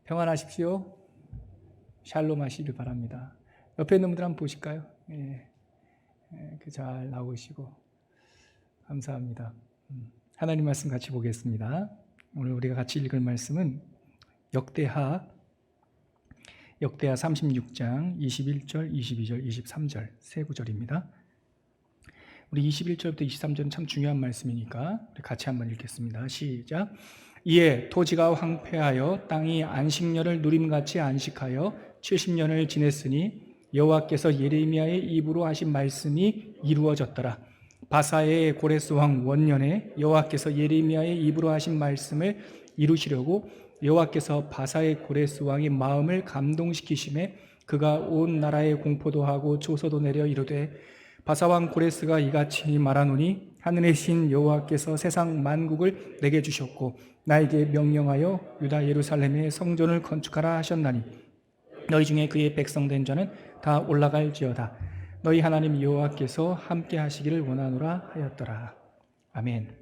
평안하십시오. 샬롬 하시길 바랍니다. 옆에 있는 분들 한번 보실까요? 잘 나오시고 감사합니다. 하나님 말씀 같이 보겠습니다. 오늘 우리가 같이 읽을 말씀은 역대하 36장 21절, 22절, 23절 세 구절입니다. 우리 21절부터 23절은 참 중요한 말씀이니까 우리 같이 한번 읽겠습니다. 시작. 이에 토지가 황폐하여 땅이 안식년을 누림같이 안식하여 70년을 지냈으니 여호와께서 예레미야의 입으로 하신 말씀이 이루어졌더라. 바사의 고레스 왕 원년에 여호와께서 예레미야의 입으로 하신 말씀을 이루시려고 여호와께서 바사의 고레스 왕의 마음을 감동시키심에 그가 온 나라에 공포도 하고 조서도 내려 이르되 바사왕 고레스가 이같이 말하노니 하늘의 신 여호와께서 세상 만국을 내게 주셨고 나에게 명령하여 유다 예루살렘의 성전을 건축하라 하셨나니 너희 중에 그의 백성된 자는 다 올라갈지어다. 너희 하나님 여호와께서 함께 하시기를 원하노라 하였더라. 아멘.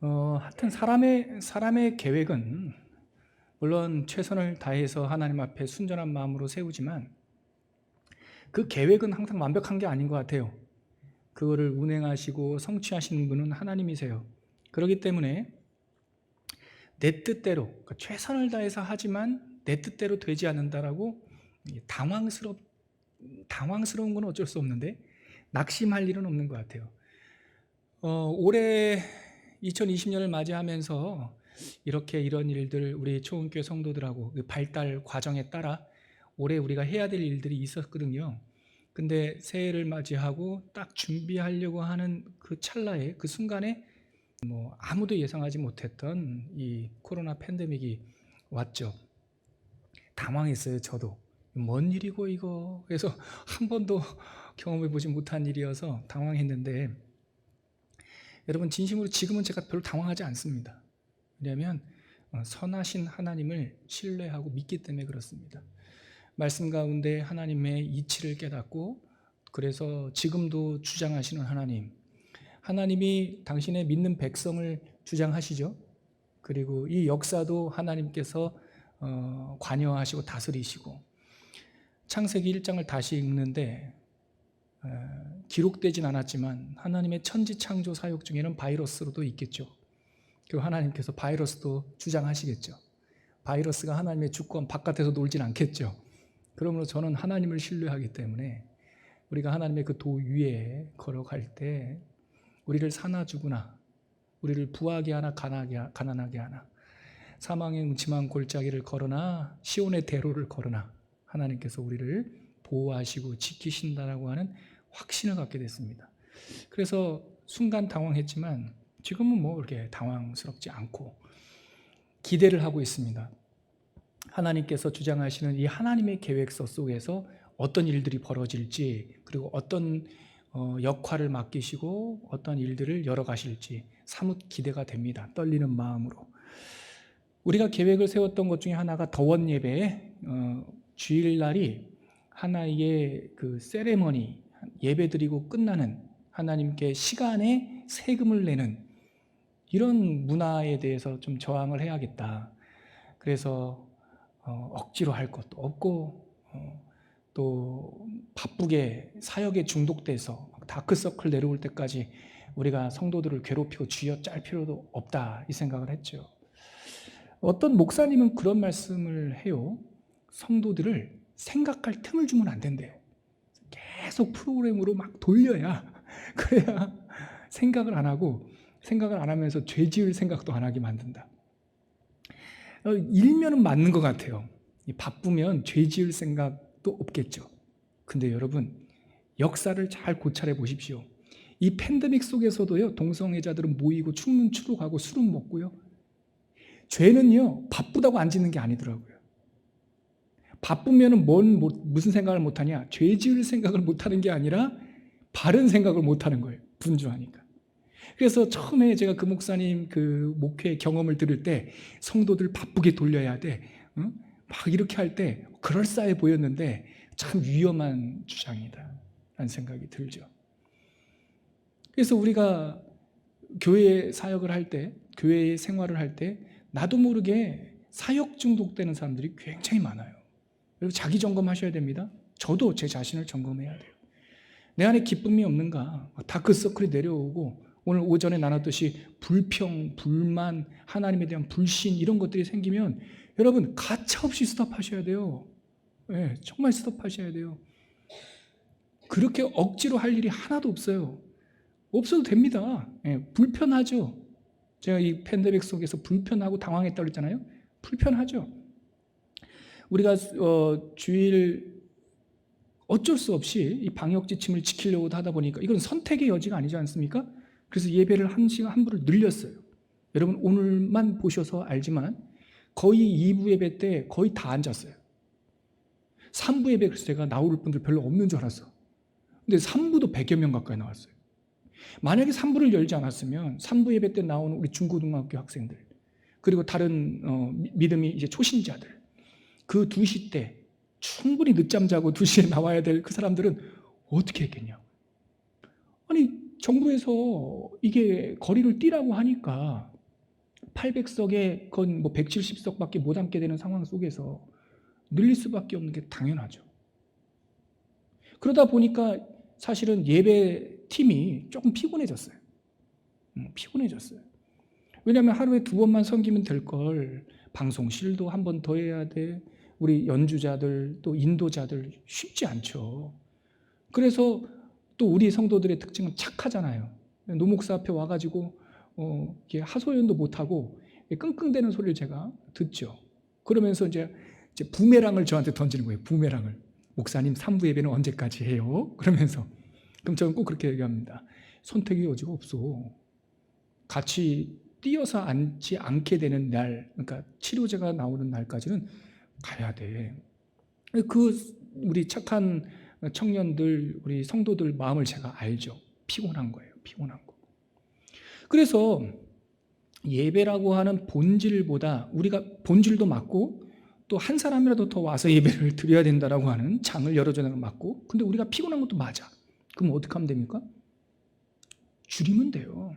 하여튼 사람의 계획은 물론 최선을 다해서 하나님 앞에 순전한 마음으로 세우지만 그 계획은 항상 완벽한 게 아닌 것 같아요. 그거를 운행하시고 성취하시는 분은 하나님이세요. 그렇기 때문에 내 뜻대로, 그러니까 최선을 다해서 하지만 내 뜻대로 되지 않는다라고 당황스러운 건 어쩔 수 없는데 낙심할 일은 없는 것 같아요. 올해 2020년을 맞이하면서 이렇게 이런 일들 우리 초원교회 성도들하고 그 발달 과정에 따라 올해 우리가 해야 될 일들이 있었거든요. 근데 새해를 맞이하고 딱 준비하려고 하는 그 찰나에 그 순간에 아무도 예상하지 못했던 이 코로나 팬데믹이 왔죠. 당황했어요. 저도 뭔 일이고 이거. 그래서 한 번도 경험해 보지 못한 일이어서 당황했는데 여러분 진심으로 지금은 제가 별로 당황하지 않습니다. 왜냐하면 선하신 하나님을 신뢰하고 믿기 때문에 그렇습니다. 말씀 가운데 하나님의 이치를 깨닫고 그래서 지금도 주장하시는 하나님이 당신의 믿는 백성을 주장하시죠. 그리고 이 역사도 하나님께서 관여하시고 다스리시고 창세기 1장을 다시 읽는데 기록되진 않았지만 하나님의 천지 창조 사역 중에는 바이러스로도 있겠죠. 그리고 하나님께서 바이러스도 주장하시겠죠. 바이러스가 하나님의 주권 바깥에서 놀진 않겠죠. 그러므로 저는 하나님을 신뢰하기 때문에 우리가 하나님의 그 도 위에 걸어갈 때 우리를 사나 죽으나 우리를 부하게 하나 가난하게 하나 사망의 음침한 골짜기를 걸으나 시온의 대로를 걸으나 하나님께서 우리를 보호하시고 지키신다라고 하는 확신을 갖게 됐습니다. 그래서 순간 당황했지만 지금은 그렇게 당황스럽지 않고 기대를 하고 있습니다. 하나님께서 주장하시는 이 하나님의 계획서 속에서 어떤 일들이 벌어질지 그리고 어떤 역할을 맡기시고 어떤 일들을 열어가실지 사뭇 기대가 됩니다. 떨리는 마음으로. 우리가 계획을 세웠던 것 중에 하나가 더원 예배, 주일날이 하나의 그 세레머니, 예배드리고 끝나는 하나님께 시간에 세금을 내는 이런 문화에 대해서 좀 저항을 해야겠다. 그래서 억지로 할 것도 없고 또 바쁘게 사역에 중독돼서 다크서클 내려올 때까지 우리가 성도들을 괴롭히고 쥐어짤 필요도 없다 이 생각을 했죠. 어떤 목사님은 그런 말씀을 해요. 성도들을 생각할 틈을 주면 안 된대요. 계속 프로그램으로 막 돌려야 그래야 생각을 안 하고 생각을 안 하면서 죄 지을 생각도 안 하게 만든다. 일면은 맞는 것 같아요. 바쁘면 죄 지을 생각도 없겠죠. 근데 여러분 역사를 잘 고찰해 보십시오. 이 팬데믹 속에서도요 동성애자들은 모이고 춤은 추러 가고 술은 먹고요. 죄는요 바쁘다고 안 짓는 게 아니더라고요. 바쁘면 무슨 생각을 못하냐? 죄 지을 생각을 못하는 게 아니라 바른 생각을 못하는 거예요. 분주하니까. 그래서 처음에 제가 그 목사님 그 목회 경험을 들을 때 성도들 바쁘게 돌려야 돼. 응? 막 이렇게 할 때 그럴싸해 보였는데 참 위험한 주장이다 라는 생각이 들죠. 그래서 우리가 교회 사역을 할 때, 교회 생활을 할 때 나도 모르게 사역 중독되는 사람들이 굉장히 많아요. 여러분 자기 점검하셔야 됩니다. 저도 제 자신을 점검해야 돼요. 내 안에 기쁨이 없는가? 다크서클이 내려오고 오늘 오전에 나눴듯이 불평, 불만, 하나님에 대한 불신 이런 것들이 생기면 여러분 가차없이 스톱하셔야 돼요. 네, 정말 스톱하셔야 돼요. 그렇게 억지로 할 일이 하나도 없어요. 없어도 됩니다. 네, 불편하죠. 제가 이 팬데믹 속에서 불편하고 당황했다고 그랬잖아요. 불편하죠. 우리가 주일 어쩔 수 없이 이 방역 지침을 지키려고 하다 보니까 이건 선택의 여지가 아니지 않습니까? 그래서 예배를 한 시간 한 부를 늘렸어요. 여러분 오늘만 보셔서 알지만 거의 2부 예배 때 거의 다 앉았어요. 3부 예배 그래서 제가 나올 분들 별로 없는 줄 알았어. 근데 3부도 100여 명 가까이 나왔어요. 만약에 3부를 열지 않았으면 3부 예배 때 나오는 우리 중고등학교 학생들 그리고 다른 믿음이 이제 초신자들 그 2시 때 충분히 늦잠 자고 2시에 나와야 될 그 사람들은 어떻게 했겠냐. 아니 정부에서 이게 거리를 뛰라고 하니까 800석에 건 뭐 170석밖에 못 앉게 되는 상황 속에서 늘릴 수밖에 없는 게 당연하죠. 그러다 보니까 사실은 예배 팀이 조금 피곤해졌어요. 피곤해졌어요. 왜냐하면 하루에 2번만 섬기면 될 걸 방송실도 한 번 더 해야 돼. 우리 연주자들 또 인도자들 쉽지 않죠. 그래서 또 우리 성도들의 특징은 착하잖아요. 노 목사 앞에 와가지고 이렇게 하소연도 못하고 끙끙대는 소리를 제가 듣죠. 그러면서 이제 부메랑을 저한테 던지는 거예요. 부메랑을. 목사님 3부 예배는 언제까지 해요? 그러면서 그럼 저는 꼭 그렇게 얘기합니다. 선택의 여지가 없어. 같이 뛰어서 앉지 않게 되는 날, 그러니까 치료제가 나오는 날까지는 가야 돼. 우리 착한 청년들, 우리 성도들 마음을 제가 알죠. 피곤한 거예요. 피곤한 거. 그래서 예배라고 하는 본질보다 우리가 본질도 맞고 또 한 사람이라도 더 와서 예배를 드려야 된다라고 하는 장을 열어주는 건 맞고 근데 우리가 피곤한 것도 맞아. 그럼 어떻게 하면 됩니까? 줄이면 돼요.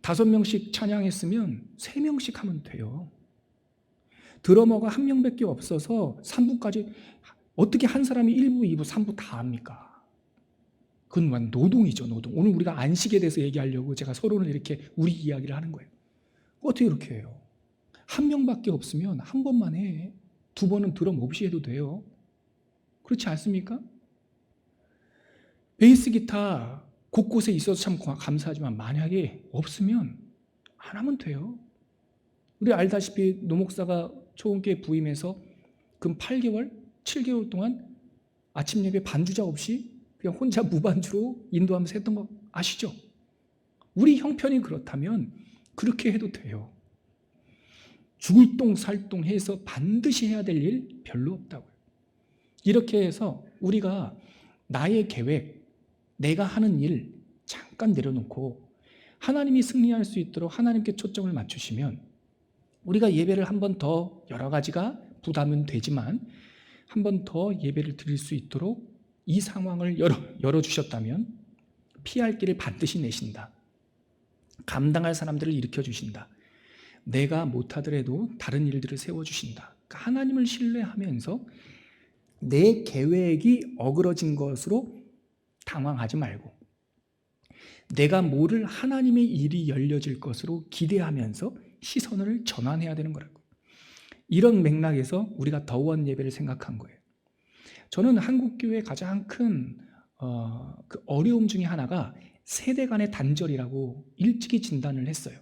5명씩 찬양했으면 3명씩 하면 돼요. 드러머가 1명밖에 없어서 3부까지 어떻게 한 사람이 1부, 2부, 3부 다 합니까? 그건 완전 노동이죠, 노동. 오늘 우리가 안식에 대해서 얘기하려고 제가 서로를 이렇게 우리 이야기를 하는 거예요. 어떻게 이렇게 해요? 1명밖에 없으면 1번만 해. 2번은 드럼 없이 해도 돼요. 그렇지 않습니까? 베이스 기타 곳곳에 있어서 참 감사하지만 만약에 없으면 안 하면 돼요. 우리 알다시피 노 목사가 초원교회 부임해서 근 8개월, 7개월 동안 아침 예배 반주자 없이 그냥 혼자 무반주로 인도하면서 했던 거 아시죠? 우리 형편이 그렇다면 그렇게 해도 돼요. 죽을 똥 살 똥 해서 반드시 해야 될 일 별로 없다고요. 이렇게 해서 우리가 나의 계획, 내가 하는 일 잠깐 내려놓고 하나님이 승리할 수 있도록 하나님께 초점을 맞추시면 우리가 예배를 한 번 더 여러 가지가 부담은 되지만 한 번 더 예배를 드릴 수 있도록 이 상황을 열어주셨다면 피할 길을 반드시 내신다. 감당할 사람들을 일으켜주신다. 내가 못하더라도 다른 일들을 세워주신다. 그러니까 하나님을 신뢰하면서 내 계획이 어그러진 것으로 당황하지 말고 내가 모를 하나님의 일이 열려질 것으로 기대하면서 시선을 전환해야 되는 거라고. 이런 맥락에서 우리가 더원 예배를 생각한 거예요. 저는 한국교회의 가장 큰 그 어려움 중에 하나가 세대 간의 단절이라고 일찍이 진단을 했어요.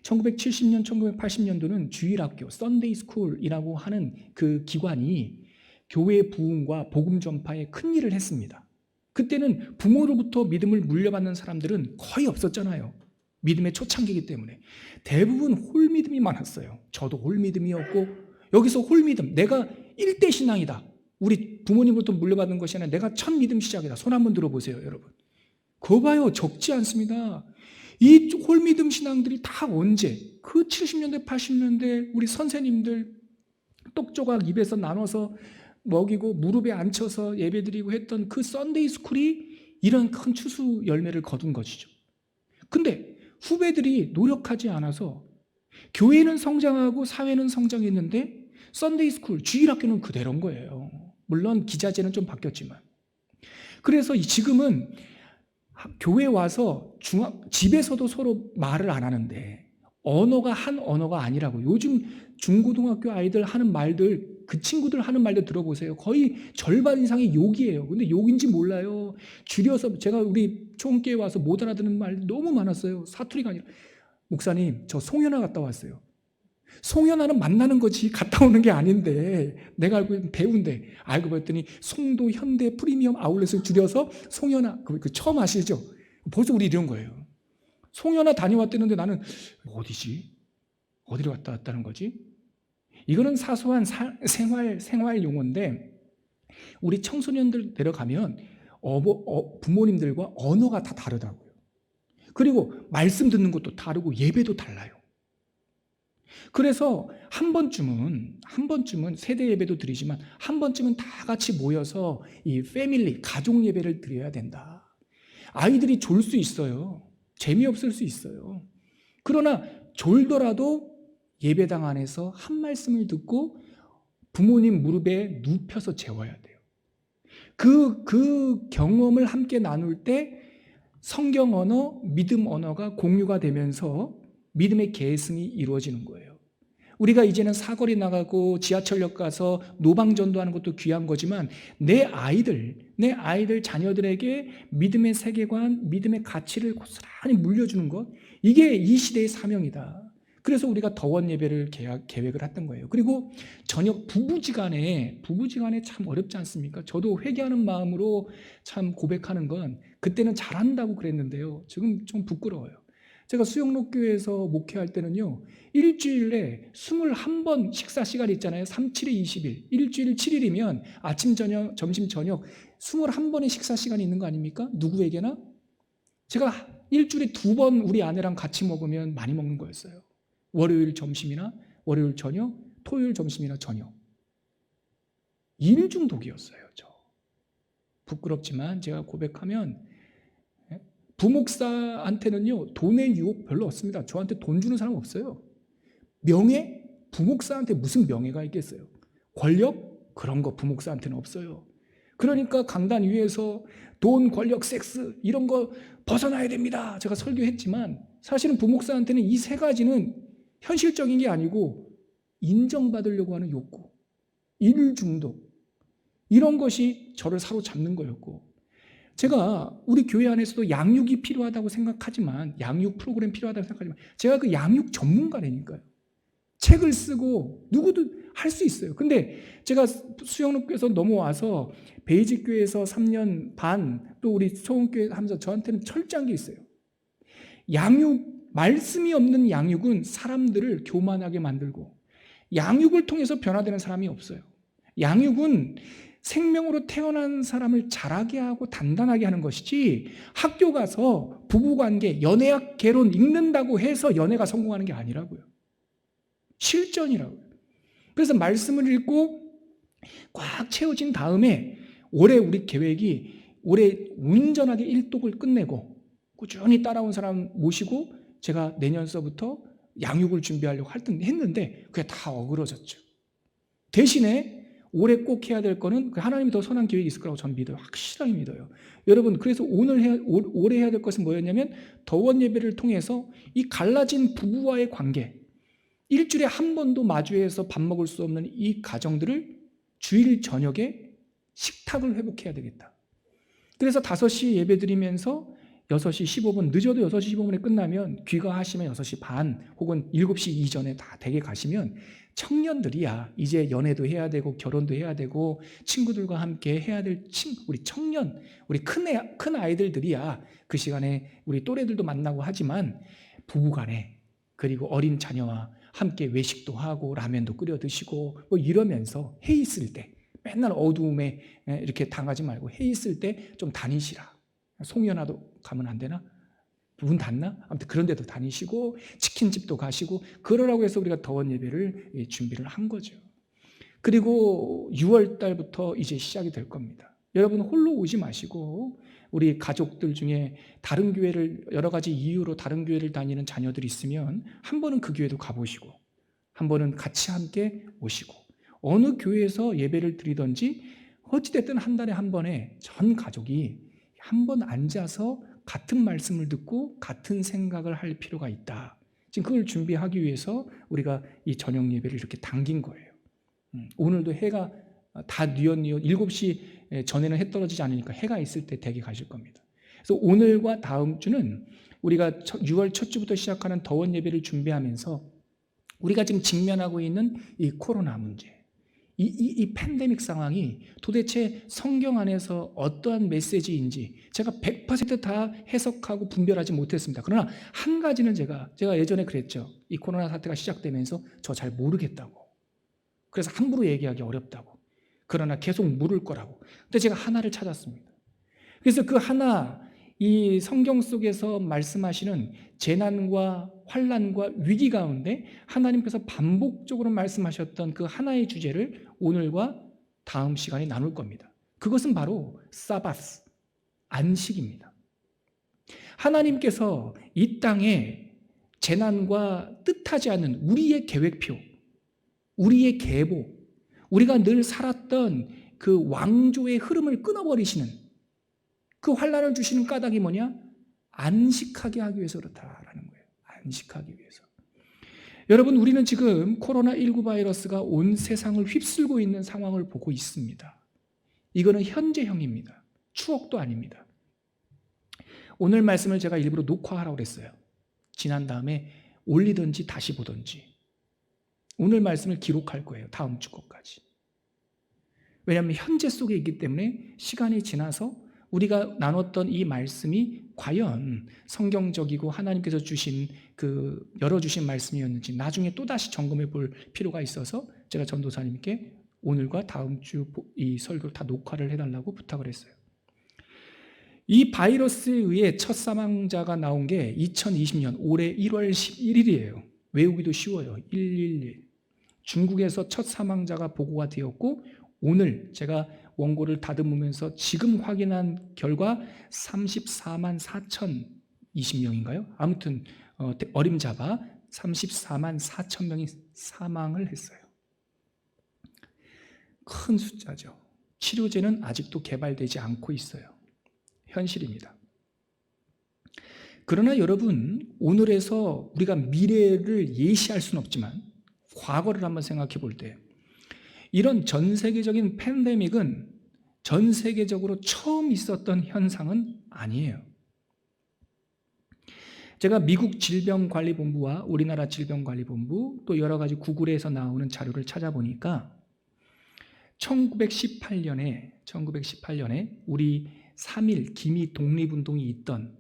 1970년, 1980년도는 주일학교, 썬데이 스쿨이라고 하는 그 기관이 교회 부흥과 복음 전파에 큰 일을 했습니다. 그때는 부모로부터 믿음을 물려받는 사람들은 거의 없었잖아요. 믿음의 초창기이기 때문에. 대부분 홀믿음이 많았어요. 저도 홀믿음이었고 여기서 홀믿음, 내가 1대 신앙이다. 우리 부모님으로부터 물려받은 것이 아니라 내가 첫 믿음 시작이다. 손 한번 들어보세요, 여러분. 그거 봐요. 적지 않습니다. 이 홀믿음 신앙들이 다 언제? 그 70년대, 80년대 우리 선생님들 똑조각 입에서 나눠서 먹이고 무릎에 앉혀서 예배드리고 했던 그 썬데이 스쿨이 이런 큰 추수 열매를 거둔 것이죠. 근데 후배들이 노력하지 않아서 교회는 성장하고 사회는 성장했는데 썬데이 스쿨, 주일학교는 그대로인 거예요. 물론 기자재는 좀 바뀌었지만. 그래서 지금은 교회 와서 집에서도 서로 말을 안 하는데 언어가 한 언어가 아니라고. 요즘 중고등학교 아이들 하는 말들, 그 친구들 하는 말들 들어보세요. 거의 절반 이상이 욕이에요. 근데 욕인지 몰라요. 줄여서 제가 우리 총교회 와서 못 알아듣는 말 너무 많았어요. 사투리가 아니라. 목사님, 저 송현아 갔다 왔어요. 송현아는 만나는 거지 갔다 오는 게 아닌데, 내가 알고 있는 배우인데, 알고 봤더니 송도 현대 프리미엄 아울렛을 줄여서 송현아, 그 처음 아시죠? 벌써 우리 이런 거예요. 송현아 다녀왔다는데 나는 어디지? 어디로 갔다 왔다는 거지? 이거는 사소한 생활 용어인데, 우리 청소년들 내려가면 부모님들과 언어가 다 다르다고요. 그리고 말씀 듣는 것도 다르고 예배도 달라요. 그래서 한 번쯤은 세대 예배도 드리지만 한 번쯤은 다 같이 모여서 이 패밀리, 가족 예배를 드려야 된다. 아이들이 졸 수 있어요. 재미없을 수 있어요. 그러나 졸더라도 예배당 안에서 한 말씀을 듣고 부모님 무릎에 눕혀서 재워야 돼요. 그 경험을 함께 나눌 때 성경 언어, 믿음 언어가 공유가 되면서 믿음의 계승이 이루어지는 거예요. 우리가 이제는 사거리 나가고 지하철역 가서 노방전도하는 것도 귀한 거지만 내 아이들 자녀들에게 믿음의 세계관, 믿음의 가치를 고스란히 물려주는 것, 이게 이 시대의 사명이다. 그래서 우리가 더원 예배를 계획을 했던 거예요. 그리고 저녁 부부지간에 참 어렵지 않습니까? 저도 회개하는 마음으로 참 고백하는 건 그때는 잘한다고 그랬는데요. 지금 좀 부끄러워요. 제가 수영록교회에서 목회할 때는요, 일주일에 21번 식사 시간이 있잖아요. 3, 7에 20일. 일주일 7일이면 아침, 저녁, 점심, 저녁 21번의 식사 시간이 있는 거 아닙니까? 누구에게나? 제가 일주일에 2번 우리 아내랑 같이 먹으면 많이 먹는 거였어요. 월요일 점심이나 월요일 저녁, 토요일 점심이나 저녁. 일 중독이었어요, 저. 부끄럽지만 제가 고백하면 부목사한테는요, 돈의 유혹 별로 없습니다. 저한테 돈 주는 사람 없어요. 명예? 부목사한테 무슨 명예가 있겠어요? 권력? 그런 거 부목사한테는 없어요. 그러니까 강단 위에서 돈, 권력, 섹스 이런 거 벗어나야 됩니다. 제가 설교했지만 사실은 부목사한테는 이 세 가지는 현실적인 게 아니고 인정받으려고 하는 욕구, 일 중독, 이런 것이 저를 사로잡는 거였고, 제가 우리 교회 안에서도 양육이 필요하다고 생각하지만, 양육 프로그램 필요하다고 생각하지만 제가 그 양육 전문가라니까요. 책을 쓰고 누구도 할 수 있어요. 근데 제가 수영록교에서 넘어와서 베이직교회에서 3년 반, 또 우리 소원교회 하면서 저한테는 철저한 게 있어요. 양육, 말씀이 없는 양육은 사람들을 교만하게 만들고, 양육을 통해서 변화되는 사람이 없어요. 양육은 생명으로 태어난 사람을 자라게 하고 단단하게 하는 것이지, 학교 가서 부부관계, 연애학 개론 읽는다고 해서 연애가 성공하는 게 아니라고요. 실전이라고요. 그래서 말씀을 읽고 꽉 채워진 다음에 올해 우리 계획이 올해 온전하게 일독을 끝내고 꾸준히 따라온 사람 모시고 제가 내년서부터 양육을 준비하려고 했는데 그게 다 어그러졌죠. 대신에 올해 꼭 해야 될 거는 하나님이 더 선한 계획이 있을 거라고 저는 믿어요. 확실하게 믿어요. 여러분, 그래서 올해 해야 될 것은 뭐였냐면 더원 예배를 통해서 이 갈라진 부부와의 관계, 일주일에 한 번도 마주해서 밥 먹을 수 없는 이 가정들을 주일 저녁에 식탁을 회복해야 되겠다. 그래서 5시에 예배 드리면서 6시 15분, 늦어도 6시 15분에 끝나면 귀가하시면 6시 반 혹은 7시 이전에 다 댁에 가시면 청년들이야 이제 연애도 해야 되고 결혼도 해야 되고 친구들과 함께 해야 될 우리 청년, 우리 큰 아이들들이야 그 시간에 우리 또래들도 만나고 하지만 부부간에 그리고 어린 자녀와 함께 외식도 하고 라면도 끓여 드시고 뭐 이러면서 해 있을 때 맨날 어두움에 이렇게 당하지 말고 해 있을 때 좀 다니시라. 송연아도 가면 안 되나? 문 닫나? 아무튼 그런 데도 다니시고 치킨집도 가시고 그러라고 해서 우리가 더원 예배를 준비를 한 거죠. 그리고 6월 달부터 이제 시작이 될 겁니다. 여러분 홀로 오지 마시고 우리 가족들 중에 다른 교회를 여러 가지 이유로 다른 교회를 다니는 자녀들이 있으면 한 번은 그 교회도 가보시고 한 번은 같이 함께 오시고 어느 교회에서 예배를 드리든지 어찌됐든 한 달에 한 번에 전 가족이 한 번 앉아서 같은 말씀을 듣고 같은 생각을 할 필요가 있다. 지금 그걸 준비하기 위해서 우리가 이 저녁 예배를 이렇게 당긴 거예요. 오늘도 해가 다 뉘엿뉘엿 7시 전에는 해 떨어지지 않으니까 해가 있을 때 댁에 가실 겁니다. 그래서 오늘과 다음 주는 우리가 6월 첫 주부터 시작하는 더원 예배를 준비하면서 우리가 지금 직면하고 있는 이 코로나 문제, 이 팬데믹 상황이 도대체 성경 안에서 어떠한 메시지인지 제가 100% 다 해석하고 분별하지 못했습니다. 그러나 한 가지는 제가 예전에 그랬죠. 이 코로나 사태가 시작되면서 저 잘 모르겠다고. 그래서 함부로 얘기하기 어렵다고. 그러나 계속 물을 거라고. 근데 제가 하나를 찾았습니다. 그래서 그 하나, 이 성경 속에서 말씀하시는 재난과 환난과 위기 가운데 하나님께서 반복적으로 말씀하셨던 그 하나의 주제를 오늘과 다음 시간에 나눌 겁니다. 그것은 바로 사바스, 안식입니다. 하나님께서 이 땅에 재난과 뜻하지 않는 우리의 계획표, 우리의 계보, 우리가 늘 살았던 그 왕조의 흐름을 끊어버리시는 그 환난을 주시는 까닭이 뭐냐? 안식하게 하기 위해서 그렇다라는 거예요. 안식하기 위해서. 여러분, 우리는 지금 코로나19 바이러스가 온 세상을 휩쓸고 있는 상황을 보고 있습니다. 이거는 현재형입니다. 추억도 아닙니다. 오늘 말씀을 제가 일부러 녹화하라고 그랬어요. 지난 다음에 올리든지 다시 보든지. 오늘 말씀을 기록할 거예요. 다음 주 것까지. 왜냐하면 현재 속에 있기 때문에 시간이 지나서 우리가 나눴던 이 말씀이 과연 성경적이고 하나님께서 주신 열어주신 말씀이었는지 나중에 또다시 점검해 볼 필요가 있어서 제가 전도사님께 오늘과 다음 주 이 설교를 다 녹화를 해달라고 부탁을 했어요. 이 바이러스에 의해 첫 사망자가 나온 게 2020년 올해 1월 11일이에요. 외우기도 쉬워요. 111. 중국에서 첫 사망자가 보고가 되었고 오늘 제가 원고를 다듬으면서 지금 확인한 결과 34만 4,020명인가요? 아무튼 어림잡아 34만 4천 명이 사망을 했어요. 큰 숫자죠. 치료제는 아직도 개발되지 않고 있어요. 현실입니다. 그러나 여러분, 오늘에서 우리가 미래를 예시할 수는 없지만 과거를 한번 생각해 볼 때 이런 전 세계적인 팬데믹은 전 세계적으로 처음 있었던 현상은 아니에요. 제가 미국 질병관리본부와 우리나라 질병관리본부 또 여러 가지 구글에서 나오는 자료를 찾아보니까 1918년에 우리 3.1 기미 독립운동이 있던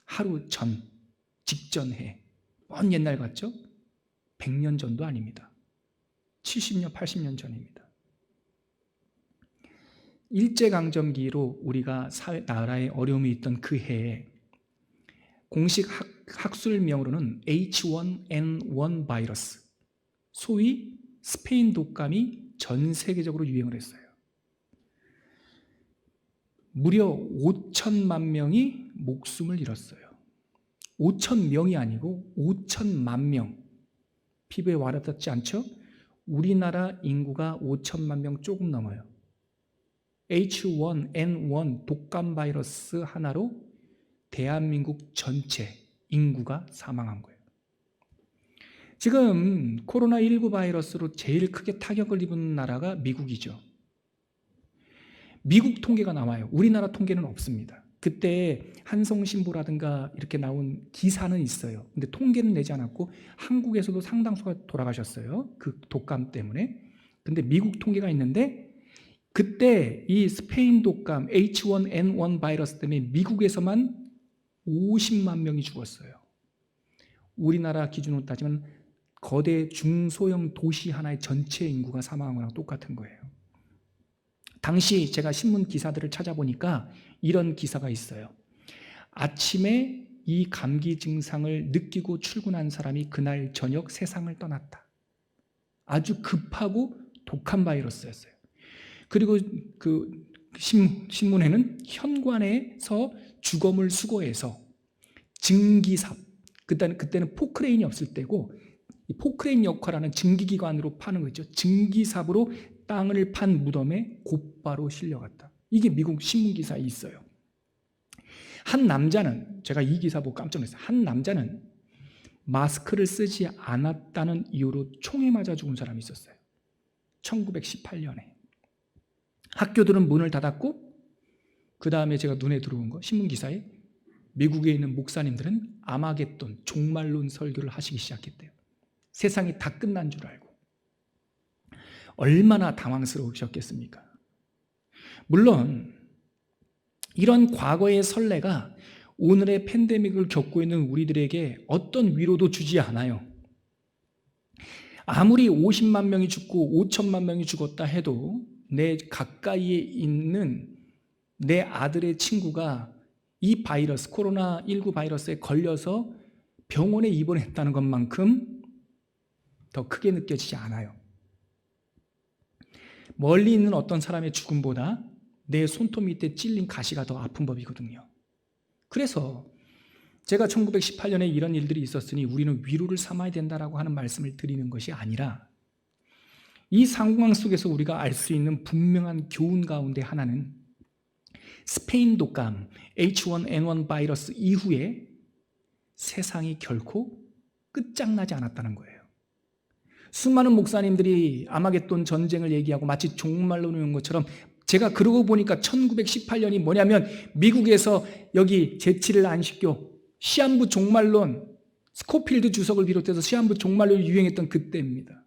하루 전, 직전 해, 먼 옛날 같죠? 100년 전도 아닙니다. 70년, 80년 전입니다. 일제강점기로 우리가 나라에 어려움이 있던 그 해에 공식 학술명으로는 H1N1 바이러스, 소위 스페인 독감이 전 세계적으로 유행을 했어요. 무려 5천만 명이 목숨을 잃었어요. 5천 명이 아니고 5천만 명. 피부에 와닿지 않죠? 우리나라 인구가 5천만 명 조금 넘어요. H1N1 독감 바이러스 하나로 대한민국 전체 인구가 사망한 거예요. 지금 코로나19 바이러스로 제일 크게 타격을 입은 나라가 미국이죠. 미국 통계가 나와요. 우리나라 통계는 없습니다. 그때 한성신보라든가 이렇게 나온 기사는 있어요. 근데 통계는 내지 않았고 한국에서도 상당수가 돌아가셨어요. 그 독감 때문에. 근데 미국 통계가 있는데 그때 이 스페인 독감 H1N1 바이러스 때문에 미국에서만 50만 명이 죽었어요. 우리나라 기준으로 따지면 거대 중소형 도시 하나의 전체 인구가 사망한 거랑 똑같은 거예요. 당시 제가 신문 기사들을 찾아보니까 이런 기사가 있어요. 아침에 이 감기 증상을 느끼고 출근한 사람이 그날 저녁 세상을 떠났다. 아주 급하고 독한 바이러스였어요. 그리고 신문에는 현관에서 주검을 수거해서 증기삽, 그때는 포크레인이 없을 때고 이 포크레인 역할하는 증기기관으로 파는 거죠. 증기삽으로 땅을 판 무덤에 곧바로 실려갔다. 이게 미국 신문기사에 있어요. 한 남자는, 제가 이 기사 보고 깜짝 놀랐어요. 한 남자는 마스크를 쓰지 않았다는 이유로 총에 맞아 죽은 사람이 있었어요. 1918년에. 학교들은 문을 닫았고, 그 다음에 제가 눈에 들어온 거, 신문기사에 미국에 있는 목사님들은 아마겟돈, 종말론 설교를 하시기 시작했대요. 세상이 다 끝난 줄 알고. 얼마나 당황스러우셨겠습니까? 물론 이런 과거의 선례가 오늘의 팬데믹을 겪고 있는 우리들에게 어떤 위로도 주지 않아요. 아무리 50만 명이 죽고 5천만 명이 죽었다 해도 내 가까이에 있는 내 아들의 친구가 이 바이러스, 코로나19 바이러스에 걸려서 병원에 입원했다는 것만큼 더 크게 느껴지지 않아요. 멀리 있는 어떤 사람의 죽음보다 내 손톱 밑에 찔린 가시가 더 아픈 법이거든요. 그래서 제가 1918년에 이런 일들이 있었으니 우리는 위로를 삼아야 된다라고 하는 말씀을 드리는 것이 아니라, 이 상황 속에서 우리가 알 수 있는 분명한 교훈 가운데 하나는 스페인 독감 H1N1 바이러스 이후에 세상이 결코 끝장나지 않았다는 거예요. 수많은 목사님들이 아마겟돈 전쟁을 얘기하고 마치 종말론을 온 것처럼, 제가 그러고 보니까 1918년이 뭐냐면 미국에서 여기 제치를 안 시켜 시한부 종말론, 스코필드 주석을 비롯해서 시한부 종말론이 유행했던 그때입니다.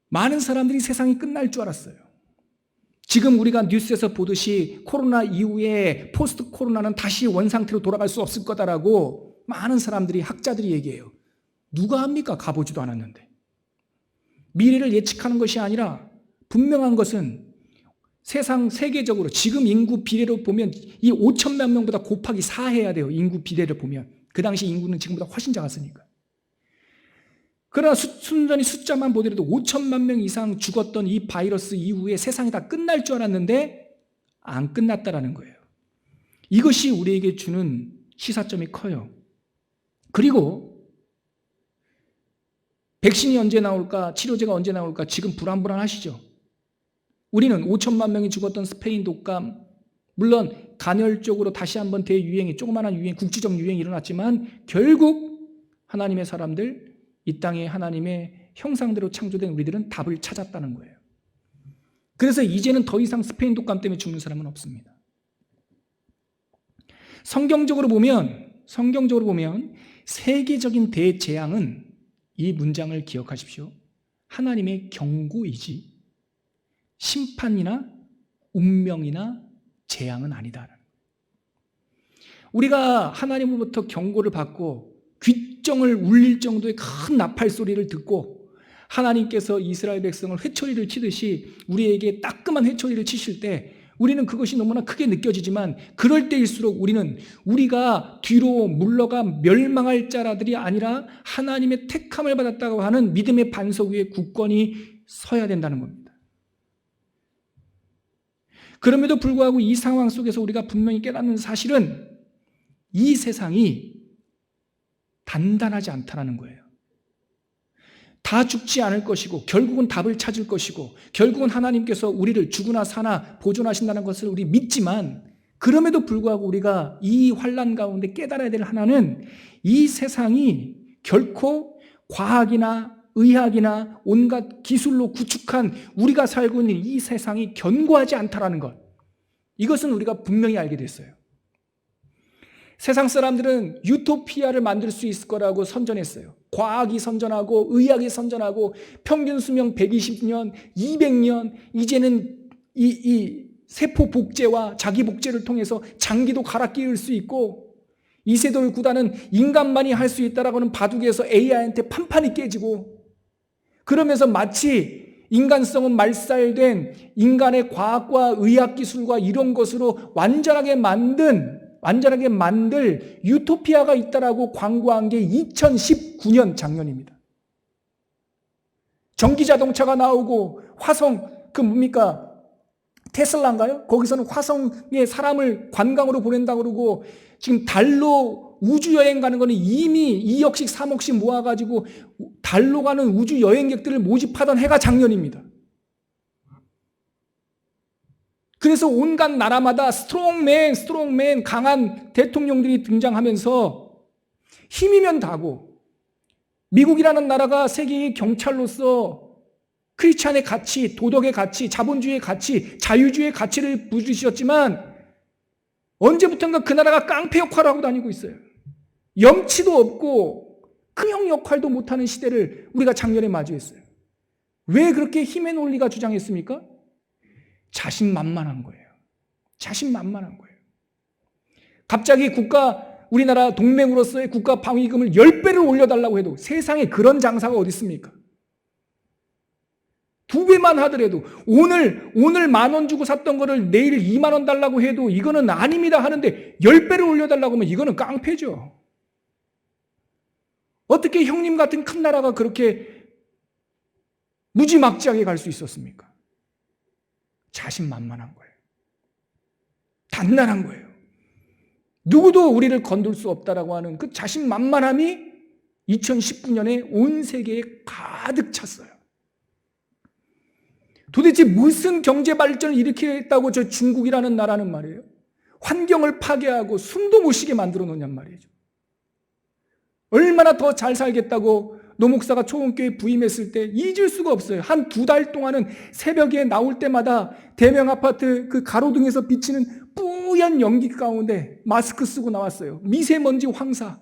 많은 사람들이 세상이 끝날 줄 알았어요. 지금 우리가 뉴스에서 보듯이 코로나 이후에 포스트 코로나는 다시 원상태로 돌아갈 수 없을 거다라고 많은 사람들이, 학자들이 얘기해요. 누가 합니까? 가보지도 않았는데. 미래를 예측하는 것이 아니라 분명한 것은 세상 세계적으로 지금 인구 비례로 보면 이 5천만 명보다 곱하기 4 해야 돼요. 인구 비례를 보면. 그 당시 인구는 지금보다 훨씬 작았으니까. 그러나 순전히 숫자만 보더라도 5천만 명 이상 죽었던 이 바이러스 이후에 세상이 다 끝날 줄 알았는데 안 끝났다라는 거예요. 이것이 우리에게 주는 시사점이 커요. 그리고 백신이 언제 나올까, 치료제가 언제 나올까 지금 불안불안하시죠? 우리는 5천만 명이 죽었던 스페인 독감, 물론 간헐적으로 다시 한번 대유행이, 조그마한 유행, 국지적 유행이 일어났지만 결국 하나님의 사람들, 이 땅에 하나님의 형상대로 창조된 우리들은 답을 찾았다는 거예요. 그래서 이제는 더 이상 스페인 독감 때문에 죽는 사람은 없습니다. 성경적으로 보면 세계적인 대재앙은, 이 문장을 기억하십시오, 하나님의 경고이지 심판이나 운명이나 재앙은 아니다. 우리가 하나님으로부터 경고를 받고 귓정을 울릴 정도의 큰 나팔 소리를 듣고 하나님께서 이스라엘 백성을 회초리를 치듯이 우리에게 따끔한 회초리를 치실 때 우리는 그것이 너무나 크게 느껴지지만, 그럴 때일수록 우리는 우리가 뒤로 물러가 멸망할 자라들이 아니라 하나님의 택함을 받았다고 하는 믿음의 반석 위에 굳건히 서야 된다는 겁니다. 그럼에도 불구하고 이 상황 속에서 우리가 분명히 깨닫는 사실은 이 세상이 단단하지 않다는 거예요. 다 죽지 않을 것이고 결국은 답을 찾을 것이고 결국은 하나님께서 우리를 죽으나 사나 보존하신다는 것을 우리 믿지만, 그럼에도 불구하고 우리가 이 환난 가운데 깨달아야 될 하나는 이 세상이 결코 과학이나 의학이나 온갖 기술로 구축한 우리가 살고 있는 이 세상이 견고하지 않다라는 것, 이것은 우리가 분명히 알게 됐어요. 세상 사람들은 유토피아를 만들 수 있을 거라고 선전했어요. 과학이 선전하고 의학이 선전하고 평균 수명 120년, 200년, 이제는 이 세포 복제와 자기 복제를 통해서 장기도 갈아 끼울 수 있고, 이세돌 구단은 인간만이 할 수 있다라고 하는 바둑에서 AI한테 판판이 깨지고, 그러면서 마치 인간성은 말살된 인간의 과학과 의학 기술과 이런 것으로 완전하게 만들 유토피아가 있다라고 광고한 게 2019년 작년입니다. 전기자동차가 나오고 화성 그 뭡니까? 테슬라인가요? 거기서는 화성에 사람을 관광으로 보낸다고 그러고 지금 달로 우주 여행 가는 거는 이미 2억씩 3억씩 모아가지고 달로 가는 우주 여행객들을 모집하던 해가 작년입니다. 그래서 온갖 나라마다 스트롱맨 강한 대통령들이 등장하면서 힘이면 다고 미국이라는 나라가 세계의 경찰로서 크리스찬의 가치, 도덕의 가치, 자본주의의 가치, 자유주의의 가치를 부르셨지만 언제부턴가 그 나라가 깡패 역할을 하고 다니고 있어요. 염치도 없고 큰형 역할도 못하는 시대를 우리가 작년에 마주했어요. 왜 그렇게 힘의 논리가 주장했습니까? 자신만만한 거예요. 자신만만한 거예요. 갑자기 우리나라 동맹으로서의 국가 방위금을 10배를 올려달라고 해도 세상에 그런 장사가 어디 있습니까? 2배만 하더라도 오늘 10,000원 주고 샀던 거를 내일 20,000원 달라고 해도 이거는 아닙니다 하는데 10배를 올려달라고 하면 이거는 깡패죠. 어떻게 형님 같은 큰 나라가 그렇게 무지막지하게 갈 수 있었습니까? 자신만만한 거예요. 단단한 거예요. 누구도 우리를 건들 수 없다라고 하는 그 자신만만함이 2019년에 온 세계에 가득 찼어요. 도대체 무슨 경제 발전을 일으키겠다고 저 중국이라는 나라는 말이에요. 환경을 파괴하고 숨도 못 쉬게 만들어 놓냔 말이죠. 얼마나 더 잘 살겠다고 노 목사가 초원교회 부임했을 때 잊을 수가 없어요. 한 2달 동안은 새벽에 나올 때마다 대명 아파트 그 가로등에서 비치는 뿌연 연기 가운데 마스크 쓰고 나왔어요. 미세먼지 황사.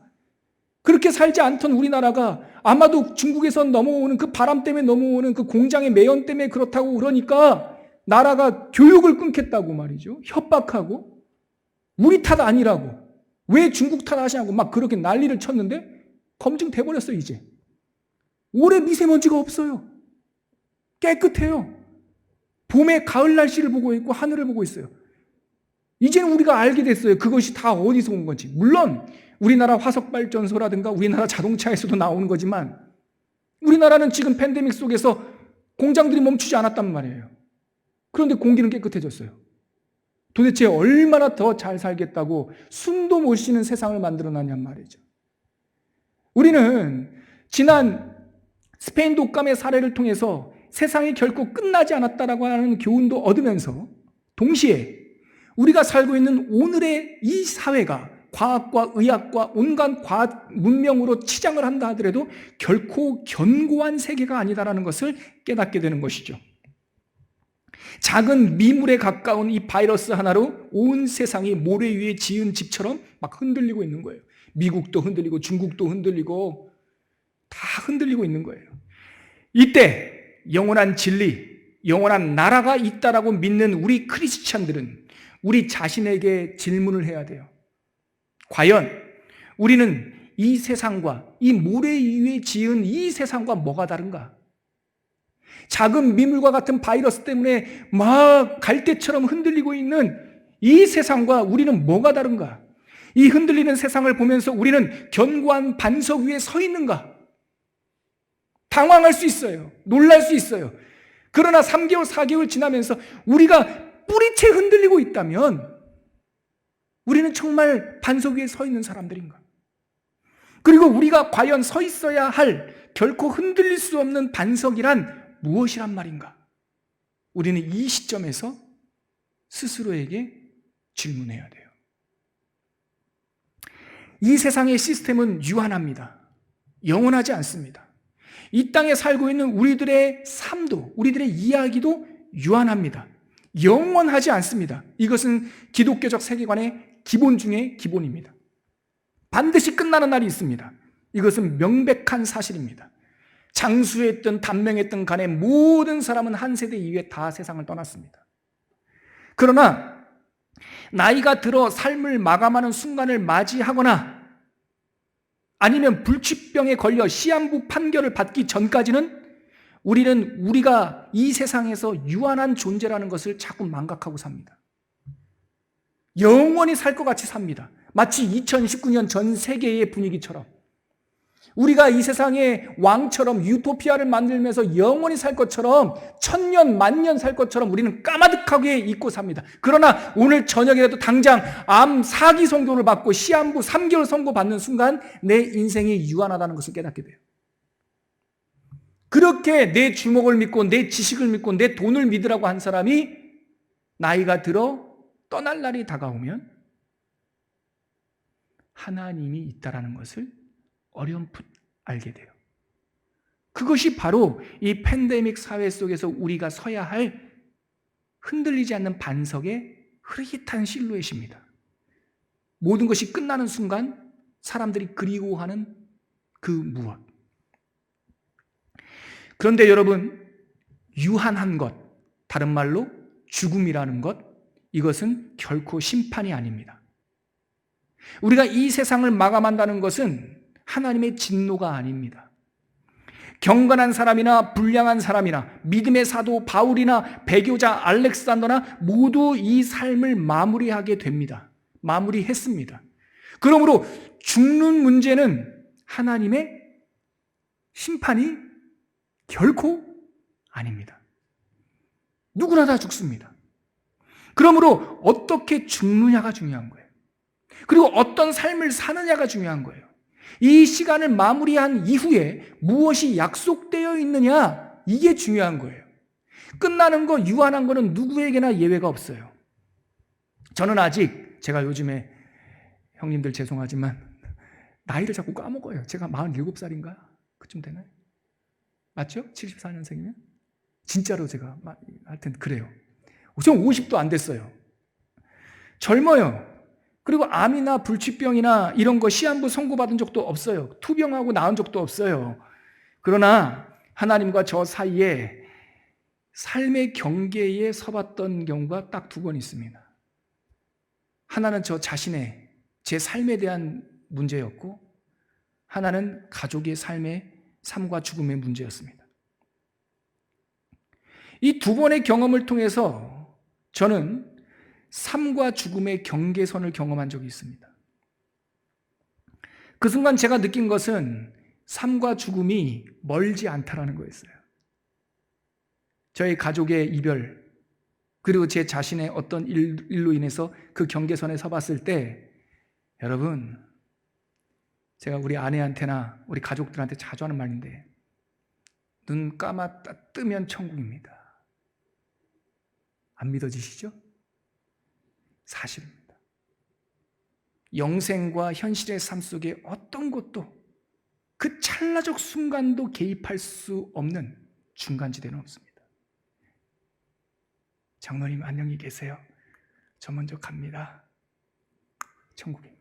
그렇게 살지 않던 우리나라가 아마도 중국에서 넘어오는 그 바람 때문에 넘어오는 그 공장의 매연 때문에 그렇다고 그러니까 나라가 교육을 끊겠다고 말이죠. 협박하고 우리 탓 아니라고 왜 중국 탓 하시냐고 막 그렇게 난리를 쳤는데 검증돼 버렸어요. 이제 올해 미세먼지가 없어요. 깨끗해요. 봄에 가을 날씨를 보고 있고 하늘을 보고 있어요. 이제는 우리가 알게 됐어요. 그것이 다 어디서 온 건지. 물론 우리나라 화석발전소라든가 우리나라 자동차에서도 나오는 거지만 우리나라는 지금 팬데믹 속에서 공장들이 멈추지 않았단 말이에요. 그런데 공기는 깨끗해졌어요. 도대체 얼마나 더 잘 살겠다고 숨도 못 쉬는 세상을 만들어놨냔 말이죠. 우리는 지난 스페인 독감의 사례를 통해서 세상이 결코 끝나지 않았다라고 하는 교훈도 얻으면서 동시에 우리가 살고 있는 오늘의 이 사회가 과학과 의학과 온갖 과학 문명으로 치장을 한다 하더라도 결코 견고한 세계가 아니다라는 것을 깨닫게 되는 것이죠. 작은 미물에 가까운 이 바이러스 하나로 온 세상이 모래 위에 지은 집처럼 막 흔들리고 있는 거예요. 미국도 흔들리고 중국도 흔들리고 다 흔들리고 있는 거예요. 이때 영원한 진리, 영원한 나라가 있다라고 믿는 우리 크리스찬들은 우리 자신에게 질문을 해야 돼요. 과연 우리는 이 세상과 이 모래 위에 지은 이 세상과 뭐가 다른가? 작은 미물과 같은 바이러스 때문에 막 갈대처럼 흔들리고 있는 이 세상과 우리는 뭐가 다른가? 이 흔들리는 세상을 보면서 우리는 견고한 반석 위에 서 있는가? 당황할 수 있어요. 놀랄 수 있어요. 그러나 3개월, 4개월 지나면서 우리가 뿌리채 흔들리고 있다면 우리는 정말 반석 위에 서 있는 사람들인가? 그리고 우리가 과연 서 있어야 할 결코 흔들릴 수 없는 반석이란 무엇이란 말인가? 우리는 이 시점에서 스스로에게 질문해야 돼요. 이 세상의 시스템은 유한합니다. 영원하지 않습니다. 이 땅에 살고 있는 우리들의 삶도, 우리들의 이야기도 유한합니다. 영원하지 않습니다. 이것은 기독교적 세계관의 기본 중에 기본입니다. 반드시 끝나는 날이 있습니다. 이것은 명백한 사실입니다. 장수했든 단명했든 간에 모든 사람은 한 세대 이후에 다 세상을 떠났습니다. 그러나 나이가 들어 삶을 마감하는 순간을 맞이하거나 아니면 불치병에 걸려 시한부 판결을 받기 전까지는 우리가 이 세상에서 유한한 존재라는 것을 자꾸 망각하고 삽니다. 영원히 살 것 같이 삽니다. 마치 2019년 전 세계의 분위기처럼 우리가 이 세상에 왕처럼 유토피아를 만들면서 영원히 살 것처럼 천년 만년 살 것처럼 우리는 까마득하게 잊고 삽니다. 그러나 오늘 저녁이라도 당장 암 4기 선고를 받고 시한부 3개월 선고 받는 순간 내 인생이 유한하다는 것을 깨닫게 돼요. 그렇게 내 주먹을 믿고 내 지식을 믿고 내 돈을 믿으라고 한 사람이 나이가 들어 떠날 날이 다가오면 하나님이 있다라는 것을 어렴풋 알게 돼요. 그것이 바로 이 팬데믹 사회 속에서 우리가 서야 할 흔들리지 않는 반석의 흐릿한 실루엣입니다. 모든 것이 끝나는 순간 사람들이 그리워하는 그 무엇. 그런데 여러분, 유한한 것, 다른 말로 죽음이라는 것, 이것은 결코 심판이 아닙니다. 우리가 이 세상을 마감한다는 것은 하나님의 진노가 아닙니다. 경건한 사람이나 불량한 사람이나 믿음의 사도 바울이나 배교자 알렉산더나 모두 이 삶을 마무리하게 됩니다. 마무리했습니다. 그러므로 죽는 문제는 하나님의 심판이 결코 아닙니다. 누구나 다 죽습니다. 그러므로 어떻게 죽느냐가 중요한 거예요. 그리고 어떤 삶을 사느냐가 중요한 거예요. 이 시간을 마무리한 이후에 무엇이 약속되어 있느냐, 이게 중요한 거예요. 끝나는 거, 유한한 거는 누구에게나 예외가 없어요. 저는 아직, 제가 요즘에 형님들 죄송하지만 나이를 자꾸 까먹어요. 제가 47살인가? 그쯤 되나요? 맞죠? 74년생이면? 진짜로 제가 하여튼 그래요. 전 50도 안 됐어요. 젊어요. 그리고 암이나 불치병이나 이런 거 시한부 선고받은 적도 없어요. 투병하고 나은 적도 없어요. 그러나 하나님과 저 사이에 삶의 경계에 서봤던 경우가 딱 2번 있습니다. 하나는 저 자신의 제 삶에 대한 문제였고, 하나는 가족의 삶과 죽음의 문제였습니다. 이 2번의 경험을 통해서 저는 삶과 죽음의 경계선을 경험한 적이 있습니다. 그 순간 제가 느낀 것은 삶과 죽음이 멀지 않다라는 거였어요. 저희 가족의 이별, 그리고 제 자신의 어떤 일로 인해서 그 경계선에 서봤을 때, 여러분, 제가 우리 아내한테나 우리 가족들한테 자주 하는 말인데, 눈 감았다 뜨면 천국입니다. 안 믿어지시죠? 사실입니다. 영생과 현실의 삶 속에 어떤 것도 그 찰나적 순간도 개입할 수 없는 중간지대는 없습니다. 장로님 안녕히 계세요. 저 먼저 갑니다. 천국입니다.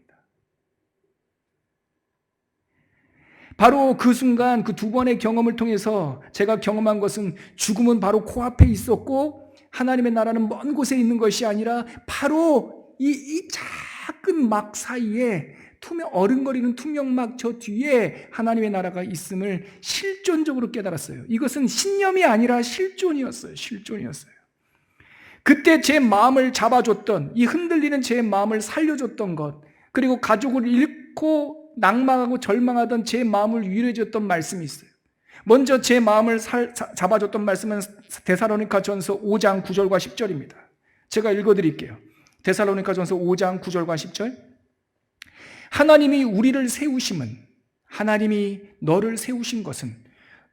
바로 그 순간 그 2번의 경험을 통해서 제가 경험한 것은 죽음은 바로 코앞에 있었고 하나님의 나라는 먼 곳에 있는 것이 아니라 바로 이 작은 막 사이에 어른거리는 투명막 저 뒤에 하나님의 나라가 있음을 실존적으로 깨달았어요. 이것은 신념이 아니라 실존이었어요. 그때 제 마음을 잡아줬던, 이 흔들리는 제 마음을 살려줬던 것, 그리고 가족을 잃고 낭망하고 절망하던 제 마음을 위로해줬던 말씀이 있어요. 먼저 제 마음을 잡아줬던 말씀은 데살로니가전서 5장 9절과 10절입니다. 제가 읽어드릴게요. 데살로니가전서 5장 9절과 10절. 하나님이 우리를 세우심은, 하나님이 너를 세우신 것은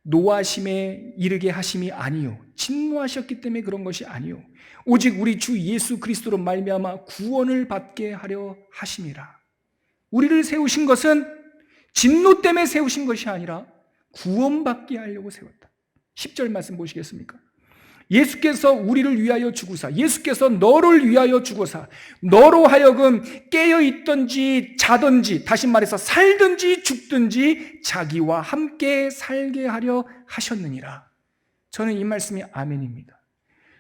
노하심에 이르게 하심이 아니요 진노하셨기 때문에 그런 것이 아니요 오직 우리 주 예수 그리스도로 말미암아 구원을 받게 하려 하심이라. 우리를 세우신 것은 진노 때문에 세우신 것이 아니라 구원받게 하려고 세웠다. 10절 말씀 보시겠습니까? 예수께서 우리를 위하여 죽으사, 예수께서 너를 위하여 죽으사 너로 하여금 깨어있든지 자든지, 다시 말해서 살든지 죽든지 자기와 함께 살게 하려 하셨느니라. 저는 이 말씀이 아멘입니다.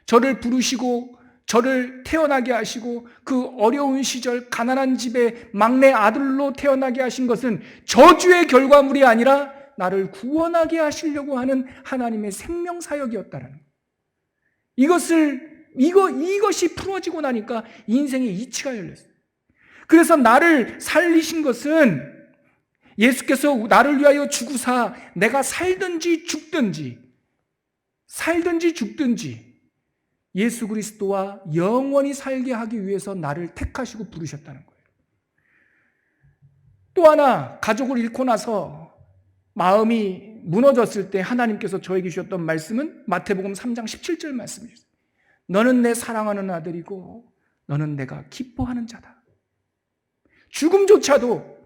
저를 부르시고 저를 태어나게 하시고 그 어려운 시절 가난한 집에 막내 아들로 태어나게 하신 것은 저주의 결과물이 아니라 나를 구원하게 하시려고 하는 하나님의 생명사역이었다는 것. 이것이 풀어지고 나니까 인생의 이치가 열렸어요. 그래서 나를 살리신 것은 예수께서 나를 위하여 죽으사 내가 살든지 죽든지 예수 그리스도와 영원히 살게 하기 위해서 나를 택하시고 부르셨다는 거예요. 또 하나, 가족을 잃고 나서 마음이 무너졌을 때 하나님께서 저에게 주셨던 말씀은 마태복음 3장 17절 말씀이에요. 너는 내 사랑하는 아들이고 너는 내가 기뻐하는 자다. 죽음조차도,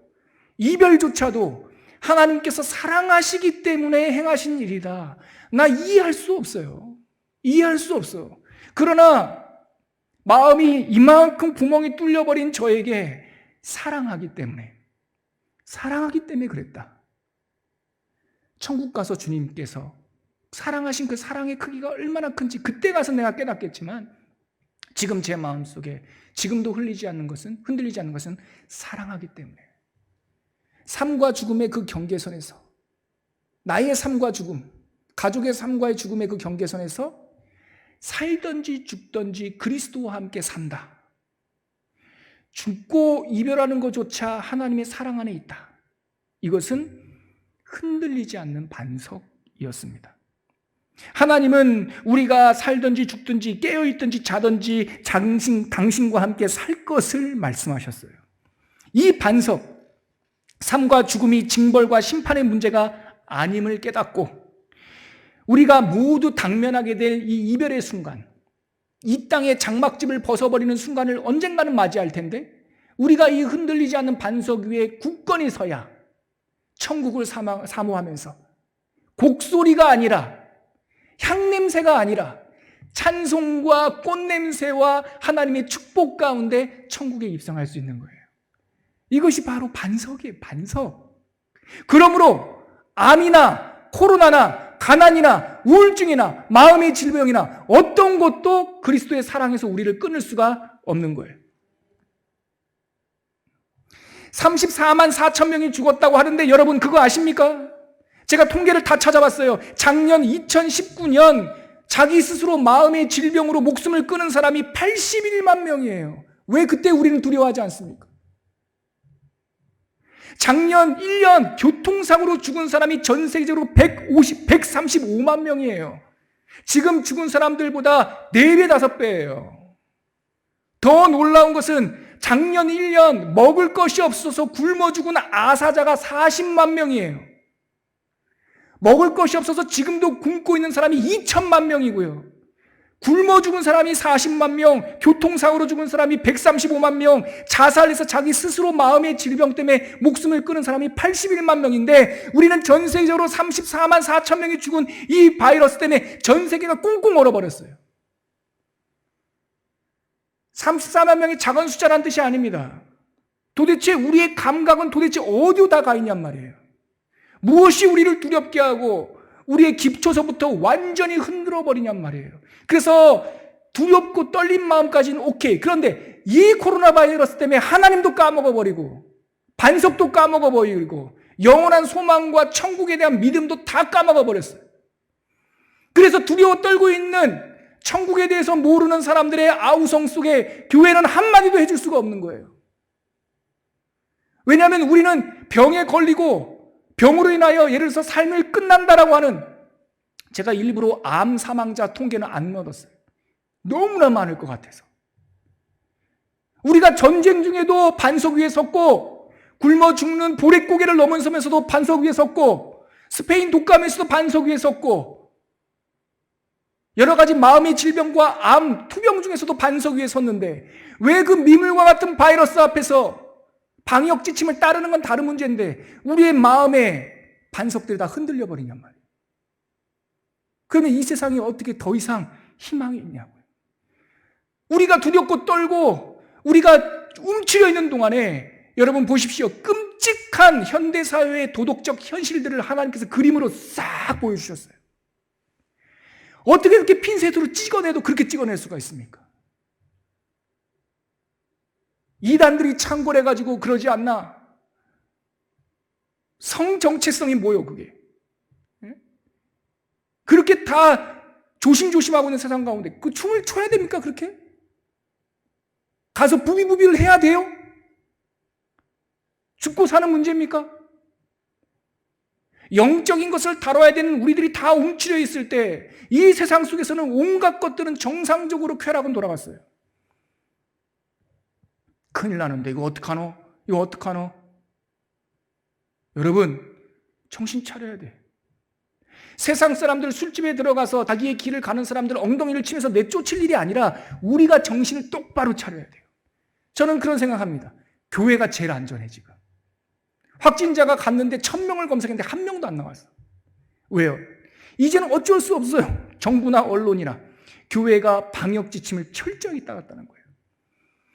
이별조차도 하나님께서 사랑하시기 때문에 행하신 일이다. 나 이해할 수 없어요. 이해할 수 없어. 그러나 마음이 이만큼 구멍이 뚫려버린 저에게 사랑하기 때문에 그랬다. 천국 가서 주님께서 사랑하신 그 사랑의 크기가 얼마나 큰지 그때 가서 내가 깨닫겠지만, 지금 제 마음속에 지금도 흔들리지 않는 것은 사랑하기 때문에, 삶과 죽음의 그 경계선에서, 나의 삶과 죽음, 가족의 삶과의 죽음의 그 경계선에서 살든지 죽든지 그리스도와 함께 산다. 죽고 이별하는 것조차 하나님의 사랑 안에 있다. 이것은 흔들리지 않는 반석이었습니다. 하나님은 우리가 살든지 죽든지 깨어있든지 자든지 당신과 함께 살 것을 말씀하셨어요. 이 반석, 삶과 죽음이 징벌과 심판의 문제가 아님을 깨닫고 우리가 모두 당면하게 될 이 이별의 순간, 이 땅의 장막집을 벗어버리는 순간을 언젠가는 맞이할 텐데, 우리가 이 흔들리지 않는 반석 위에 굳건히 서야 천국을 사모하면서 곡소리가 아니라, 향냄새가 아니라 찬송과 꽃냄새와 하나님의 축복 가운데 천국에 입성할 수 있는 거예요. 이것이 바로 반석이에요. 반석. 그러므로 암이나 코로나나 가난이나 우울증이나 마음의 질병이나 어떤 것도 그리스도의 사랑에서 우리를 끊을 수가 없는 거예요. 34만 4천 명이 죽었다고 하는데 여러분 그거 아십니까? 제가 통계를 다 찾아봤어요. 작년 2019년 자기 스스로 마음의 질병으로 목숨을 끊은 사람이 81만 명이에요. 왜 그때 우리는 두려워하지 않습니까? 작년 1년 교통사고로 죽은 사람이 전 세계적으로 135만 명이에요. 지금 죽은 사람들보다 4배, 5배예요. 더 놀라운 것은 작년 1년 먹을 것이 없어서 굶어 죽은 아사자가 40만 명이에요. 먹을 것이 없어서 지금도 굶고 있는 사람이 2천만 명이고요. 굶어 죽은 사람이 40만 명, 교통사고로 죽은 사람이 135만 명, 자살해서 자기 스스로 마음의 질병 때문에 목숨을 끊은 사람이 81만 명인데, 우리는 전 세계적으로 34만 4천 명이 죽은 이 바이러스 때문에 전 세계가 꽁꽁 얼어버렸어요. 34만 명이 작은 숫자라는 뜻이 아닙니다. 도대체 우리의 감각은 도대체 어디로 다 가 있냔 말이에요. 무엇이 우리를 두렵게 하고 우리의 기초서부터 완전히 흔들어 버리냔 말이에요. 그래서 두렵고 떨린 마음까지는 오케이. 그런데 이 코로나 바이러스 때문에 하나님도 까먹어버리고 반석도 까먹어버리고 영원한 소망과 천국에 대한 믿음도 다 까먹어버렸어요. 그래서 두려워 떨고 있는 천국에 대해서 모르는 사람들의 아우성 속에 교회는 한마디도 해줄 수가 없는 거예요. 왜냐하면 우리는 병에 걸리고 병으로 인하여 예를 들어서 삶을 끝난다라고 하는, 제가 일부러 암 사망자 통계는 안 넣었어요. 너무나 많을 것 같아서. 우리가 전쟁 중에도 반석 위에 섰고, 굶어 죽는 보릿고개를 넘어서면서도 반석 위에 섰고, 스페인 독감에서도 반석 위에 섰고, 여러 가지 마음의 질병과 암, 투병 중에서도 반석 위에 섰는데, 왜 그 미물과 같은 바이러스 앞에서 방역 지침을 따르는 건 다른 문제인데 우리의 마음의 반석들이 다 흔들려 버리냔 말이에요. 그러면 이 세상에 어떻게 더 이상 희망이 있냐고요. 우리가 두렵고 떨고 우리가 움츠려 있는 동안에 여러분 보십시오. 끔찍한 현대사회의 도덕적 현실들을 하나님께서 그림으로 싹 보여주셨어요. 어떻게 그렇게 핀셋으로 찍어내도 그렇게 찍어낼 수가 있습니까? 이단들이 창궐해가지고 그러지 않나? 성 정체성이 뭐요, 그게? 그렇게 다 조심조심하고 있는 세상 가운데 그 춤을 춰야 됩니까, 그렇게? 가서 부비부비를 해야 돼요? 죽고 사는 문제입니까? 영적인 것을 다뤄야 되는 우리들이 다 움츠려 있을 때 이 세상 속에서는 온갖 것들은 정상적으로 쾌락은 돌아갔어요. 큰일 나는데 이거 어떡하노? 이거 어떡하노? 여러분, 정신 차려야 돼. 세상 사람들 술집에 들어가서 자기의 길을 가는 사람들 엉덩이를 치면서 내쫓을 일이 아니라 우리가 정신을 똑바로 차려야 돼요. 저는 그런 생각합니다. 교회가 제일 안전해 지금. 확진자가 갔는데 1000명을 검색했는데 1명도 안 나왔어. 왜요? 이제는 어쩔 수 없어요. 정부나 언론이나 교회가 방역 지침을 철저히 따랐다는 거예요.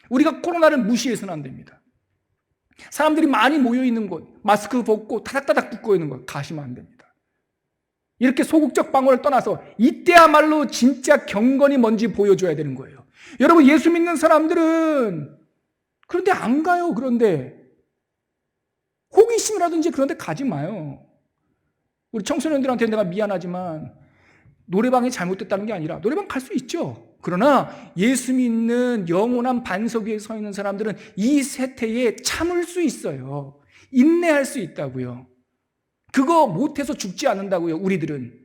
우리가 코로나를 무시해서는 안 됩니다. 사람들이 많이 모여있는 곳, 마스크 벗고 타닥타닥 붙고 있는 곳 가시면 안 됩니다. 이렇게 소극적 방어를 떠나서 이때야말로 진짜 경건이 뭔지 보여줘야 되는 거예요. 여러분, 예수 믿는 사람들은 그런데 안 가요. 그런데 호기심이라든지 그런데 가지 마요. 우리 청소년들한테 내가 미안하지만 노래방이 잘못됐다는 게 아니라 노래방 갈 수 있죠. 그러나 예수 믿는 영원한 반석 위에 서 있는 사람들은 이 세태에 참을 수 있어요. 인내할 수 있다고요. 그거 못해서 죽지 않는다고요. 우리들은.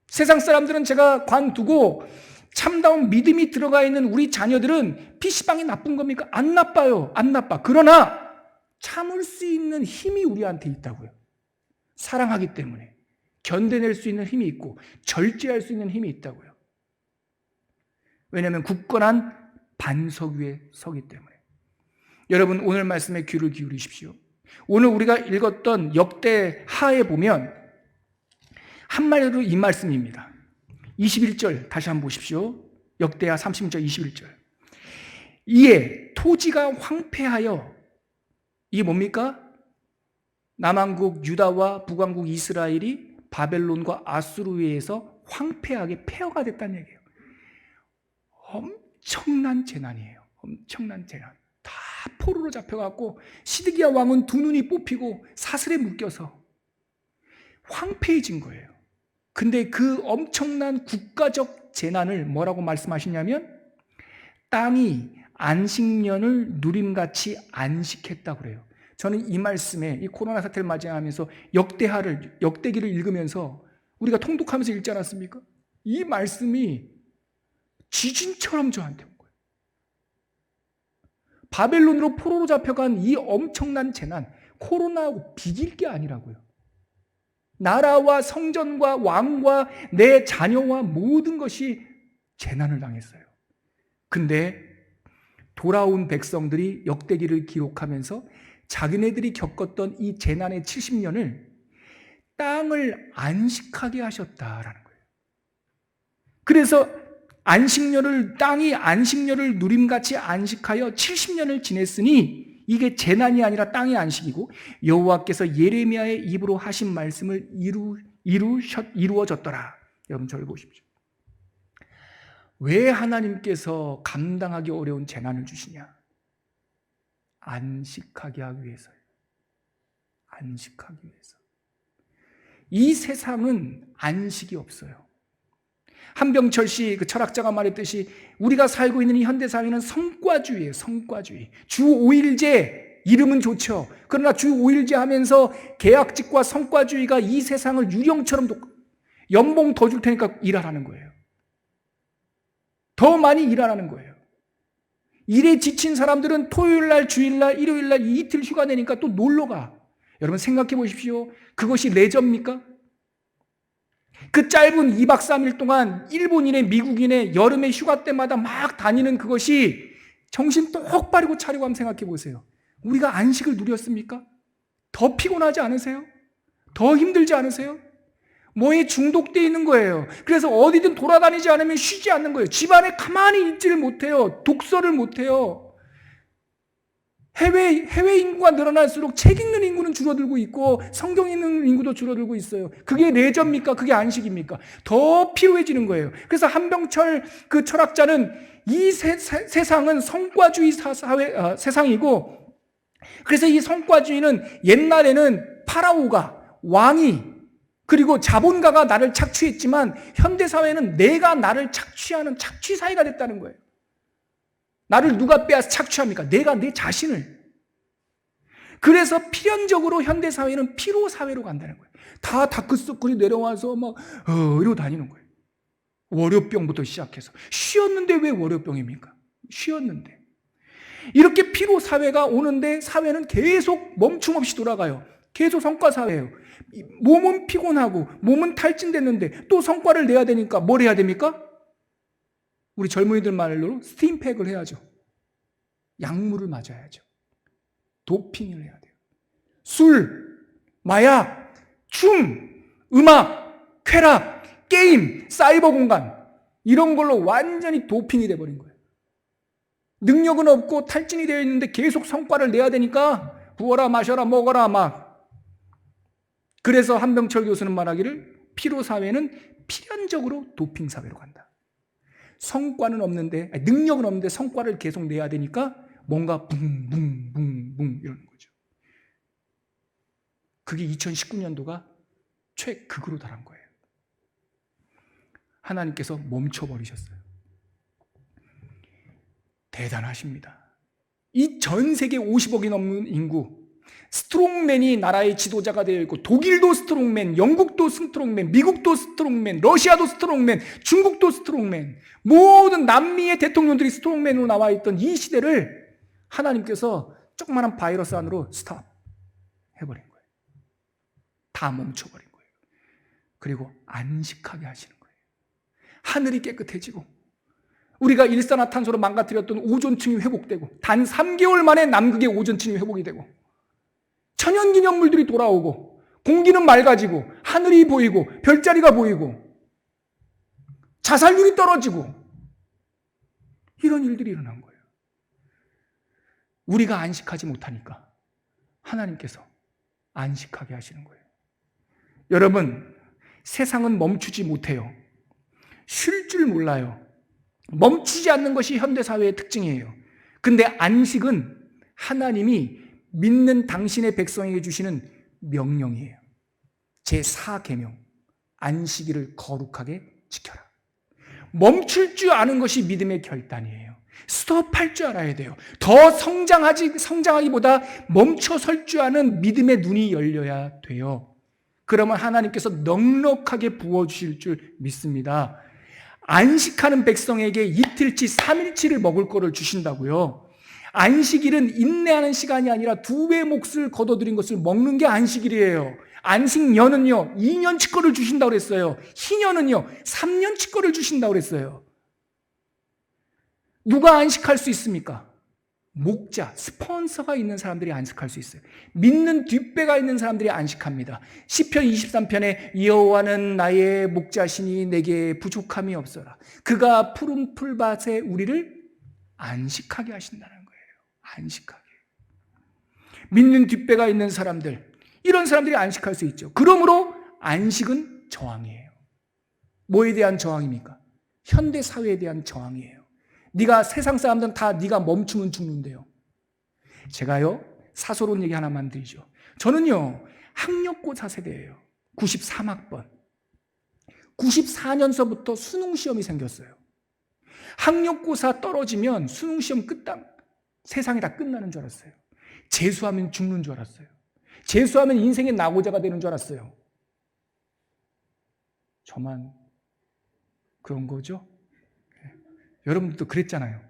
세상 사람들은 제가 관두고 참다운 믿음이 들어가 있는 우리 자녀들은 PC방이 나쁜 겁니까? 안 나빠요. 안 나빠. 그러나 참을 수 있는 힘이 우리한테 있다고요. 사랑하기 때문에. 견뎌낼 수 있는 힘이 있고 절제할 수 있는 힘이 있다고요. 왜냐하면 굳건한 반석 위에 서기 때문에. 여러분, 오늘 말씀에 귀를 기울이십시오. 오늘 우리가 읽었던 역대하에 보면 한마디로 이 말씀입니다. 21절 다시 한번 보십시오. 역대하 30절 21절. 이에 토지가 황폐하여, 이게 뭡니까? 남왕국 유다와 북왕국 이스라엘이 바벨론과 아수르에 의해서 황폐하게 폐허가 됐다는 얘기예요. 엄청난 재난이에요. 엄청난 재난. 다 포로로 잡혀갖고 시드기야 왕은 두 눈이 뽑히고 사슬에 묶여서 황폐해진 거예요. 근데 그 엄청난 국가적 재난을 뭐라고 말씀하시냐면 땅이 안식년을 누림같이 안식했다고 그래요. 저는 이 말씀에, 이 코로나 사태를 맞이하면서 역대기를 읽으면서 우리가 통독하면서 읽지 않았습니까? 이 말씀이 지진처럼 저한테 온 거예요. 바벨론으로 포로로 잡혀간 이 엄청난 재난, 코로나하고 비길 게 아니라고요. 나라와 성전과 왕과 내 자녀와 모든 것이 재난을 당했어요. 근데 돌아온 백성들이 역대기를 기록하면서 자기네들이 겪었던 이 재난의 70년을 땅을 안식하게 하셨다라는 거예요. 그래서 땅이 안식년을 누림같이 안식하여 70년을 지냈으니 이게 재난이 아니라 땅의 안식이고 여호와께서 예레미야의 입으로 하신 말씀을 이루어졌더라. 여러분 저를 보십시오. 왜 하나님께서 감당하기 어려운 재난을 주시냐? 안식하게 하기 위해서요. 안식하기 위해서. 이 세상은 안식이 없어요. 한병철 씨 그 철학자가 말했듯이 우리가 살고 있는 이 현대사회는 성과주의예요. 성과주의. 주 5일제 이름은 좋죠. 그러나 주 5일제 하면서 계약직과 성과주의가 이 세상을 유령처럼 연봉 더 줄 테니까 일하라는 거예요. 더 많이 일하라는 거예요. 일에 지친 사람들은 토요일날, 주일날, 일요일날 이틀 휴가 내니까 또 놀러가. 여러분 생각해 보십시오. 그것이 레저입니까? 그 짧은 2박 3일 동안 일본인의 미국인의 여름의 휴가 때마다 막 다니는 그것이 정신 똑바로 차리고 한번 생각해 보세요. 우리가 안식을 누렸습니까? 더 피곤하지 않으세요? 더 힘들지 않으세요? 뭐에 중독되어 있는 거예요. 그래서 어디든 돌아다니지 않으면 쉬지 않는 거예요. 집안에 가만히 있지를 못해요. 독서를 못해요. 해외 인구가 늘어날수록 책 읽는 인구는 줄어들고 있고 성경 읽는 인구도 줄어들고 있어요. 그게 레저입니까? 그게 안식입니까? 더 피로해지는 거예요. 그래서 한병철 그 철학자는 이 세상은 성과주의 세상이고, 그래서 이 성과주의는 옛날에는 파라오가, 왕이, 그리고 자본가가 나를 착취했지만 현대사회는 내가 나를 착취하는 착취사회가 됐다는 거예요. 나를 누가 빼앗아 착취합니까? 내가 내 자신을. 그래서 필연적으로 현대사회는 피로사회로 간다는 거예요. 다 다크서클이 내려와서 막 이러고 다니는 거예요. 월요병부터 시작해서. 쉬었는데 왜 월요병입니까? 쉬었는데. 이렇게 피로사회가 오는데 사회는 계속 멈춤없이 돌아가요. 계속 성과사회예요. 몸은 피곤하고 몸은 탈진됐는데 또 성과를 내야 되니까 뭘 해야 됩니까? 우리 젊은이들 말로 스팀팩을 해야죠. 약물을 맞아야죠. 도핑을 해야 돼요. 술, 마약, 춤, 음악, 쾌락, 게임, 사이버 공간 이런 걸로 완전히 도핑이 돼버린 거예요. 능력은 없고 탈진이 되어 있는데 계속 성과를 내야 되니까 부어라 마셔라 먹어라 막. 그래서 한병철 교수는 말하기를 피로사회는 필연적으로 도핑사회로 간다. 성과는 없는데 능력은 없는데 성과를 계속 내야 되니까 뭔가 붕붕붕붕 이러는 거죠. 그게 2019년도가 최극으로 달한 거예요. 하나님께서 멈춰버리셨어요. 대단하십니다. 이 전 세계 50억이 넘는 인구, 스트롱맨이 나라의 지도자가 되어 있고 독일도 스트롱맨, 영국도 스트롱맨, 미국도 스트롱맨, 러시아도 스트롱맨, 중국도 스트롱맨, 모든 남미의 대통령들이 스트롱맨으로 나와 있던 이 시대를 하나님께서 조그마한 바이러스 안으로 스탑 해버린 거예요. 다 멈춰버린 거예요. 그리고 안식하게 하시는 거예요. 하늘이 깨끗해지고 우리가 일산화탄소로 망가뜨렸던 오존층이 회복되고 단 3개월 만에 남극의 오존층이 회복이 되고 천연기념물들이 돌아오고 공기는 맑아지고 하늘이 보이고 별자리가 보이고 자살률이 떨어지고 이런 일들이 일어난 거예요. 우리가 안식하지 못하니까 하나님께서 안식하게 하시는 거예요. 여러분, 세상은 멈추지 못해요. 쉴 줄 몰라요. 멈추지 않는 것이 현대사회의 특징이에요. 근데 안식은 하나님이 믿는 당신의 백성에게 주시는 명령이에요. 제4계명, 안식일을 거룩하게 지켜라. 멈출 줄 아는 것이 믿음의 결단이에요. 스톱할 줄 알아야 돼요. 더 성장하기보다 멈춰 설 줄 아는 믿음의 눈이 열려야 돼요. 그러면 하나님께서 넉넉하게 부어주실 줄 믿습니다. 안식하는 백성에게 이틀치, 3일치를 먹을 거를 주신다고요. 안식일은 인내하는 시간이 아니라 2배의 몫을 거둬들인 것을 먹는 게 안식일이에요. 안식년은요, 2년치 거를 주신다고 그랬어요. 희년은요, 3년치 거를 주신다고 그랬어요. 누가 안식할 수 있습니까? 목자, 스폰서가 있는 사람들이 안식할 수 있어요. 믿는 뒷배가 있는 사람들이 안식합니다. 시편 23편에 여호와는 나의 목자시니 내게 부족함이 없어라. 그가 푸른 풀밭에 우리를 안식하게 하신다는 거예요. 안식하게. 믿는 뒷배가 있는 사람들, 이런 사람들이 안식할 수 있죠. 그러므로 안식은 저항이에요. 뭐에 대한 저항입니까? 현대 사회에 대한 저항이에요. 네가 세상 사람들은 다 네가 멈추면 죽는데요. 제가요 사소로운 얘기 하나만 드리죠. 저는요 학력고사 세대예요. 93학번. 94년서부터 수능시험이 생겼어요. 학력고사 떨어지면 수능시험 끝당 세상이 다 끝나는 줄 알았어요. 재수하면 죽는 줄 알았어요. 재수하면 인생의 낙오자가 되는 줄 알았어요. 저만 그런 거죠? 여러분들도 그랬잖아요.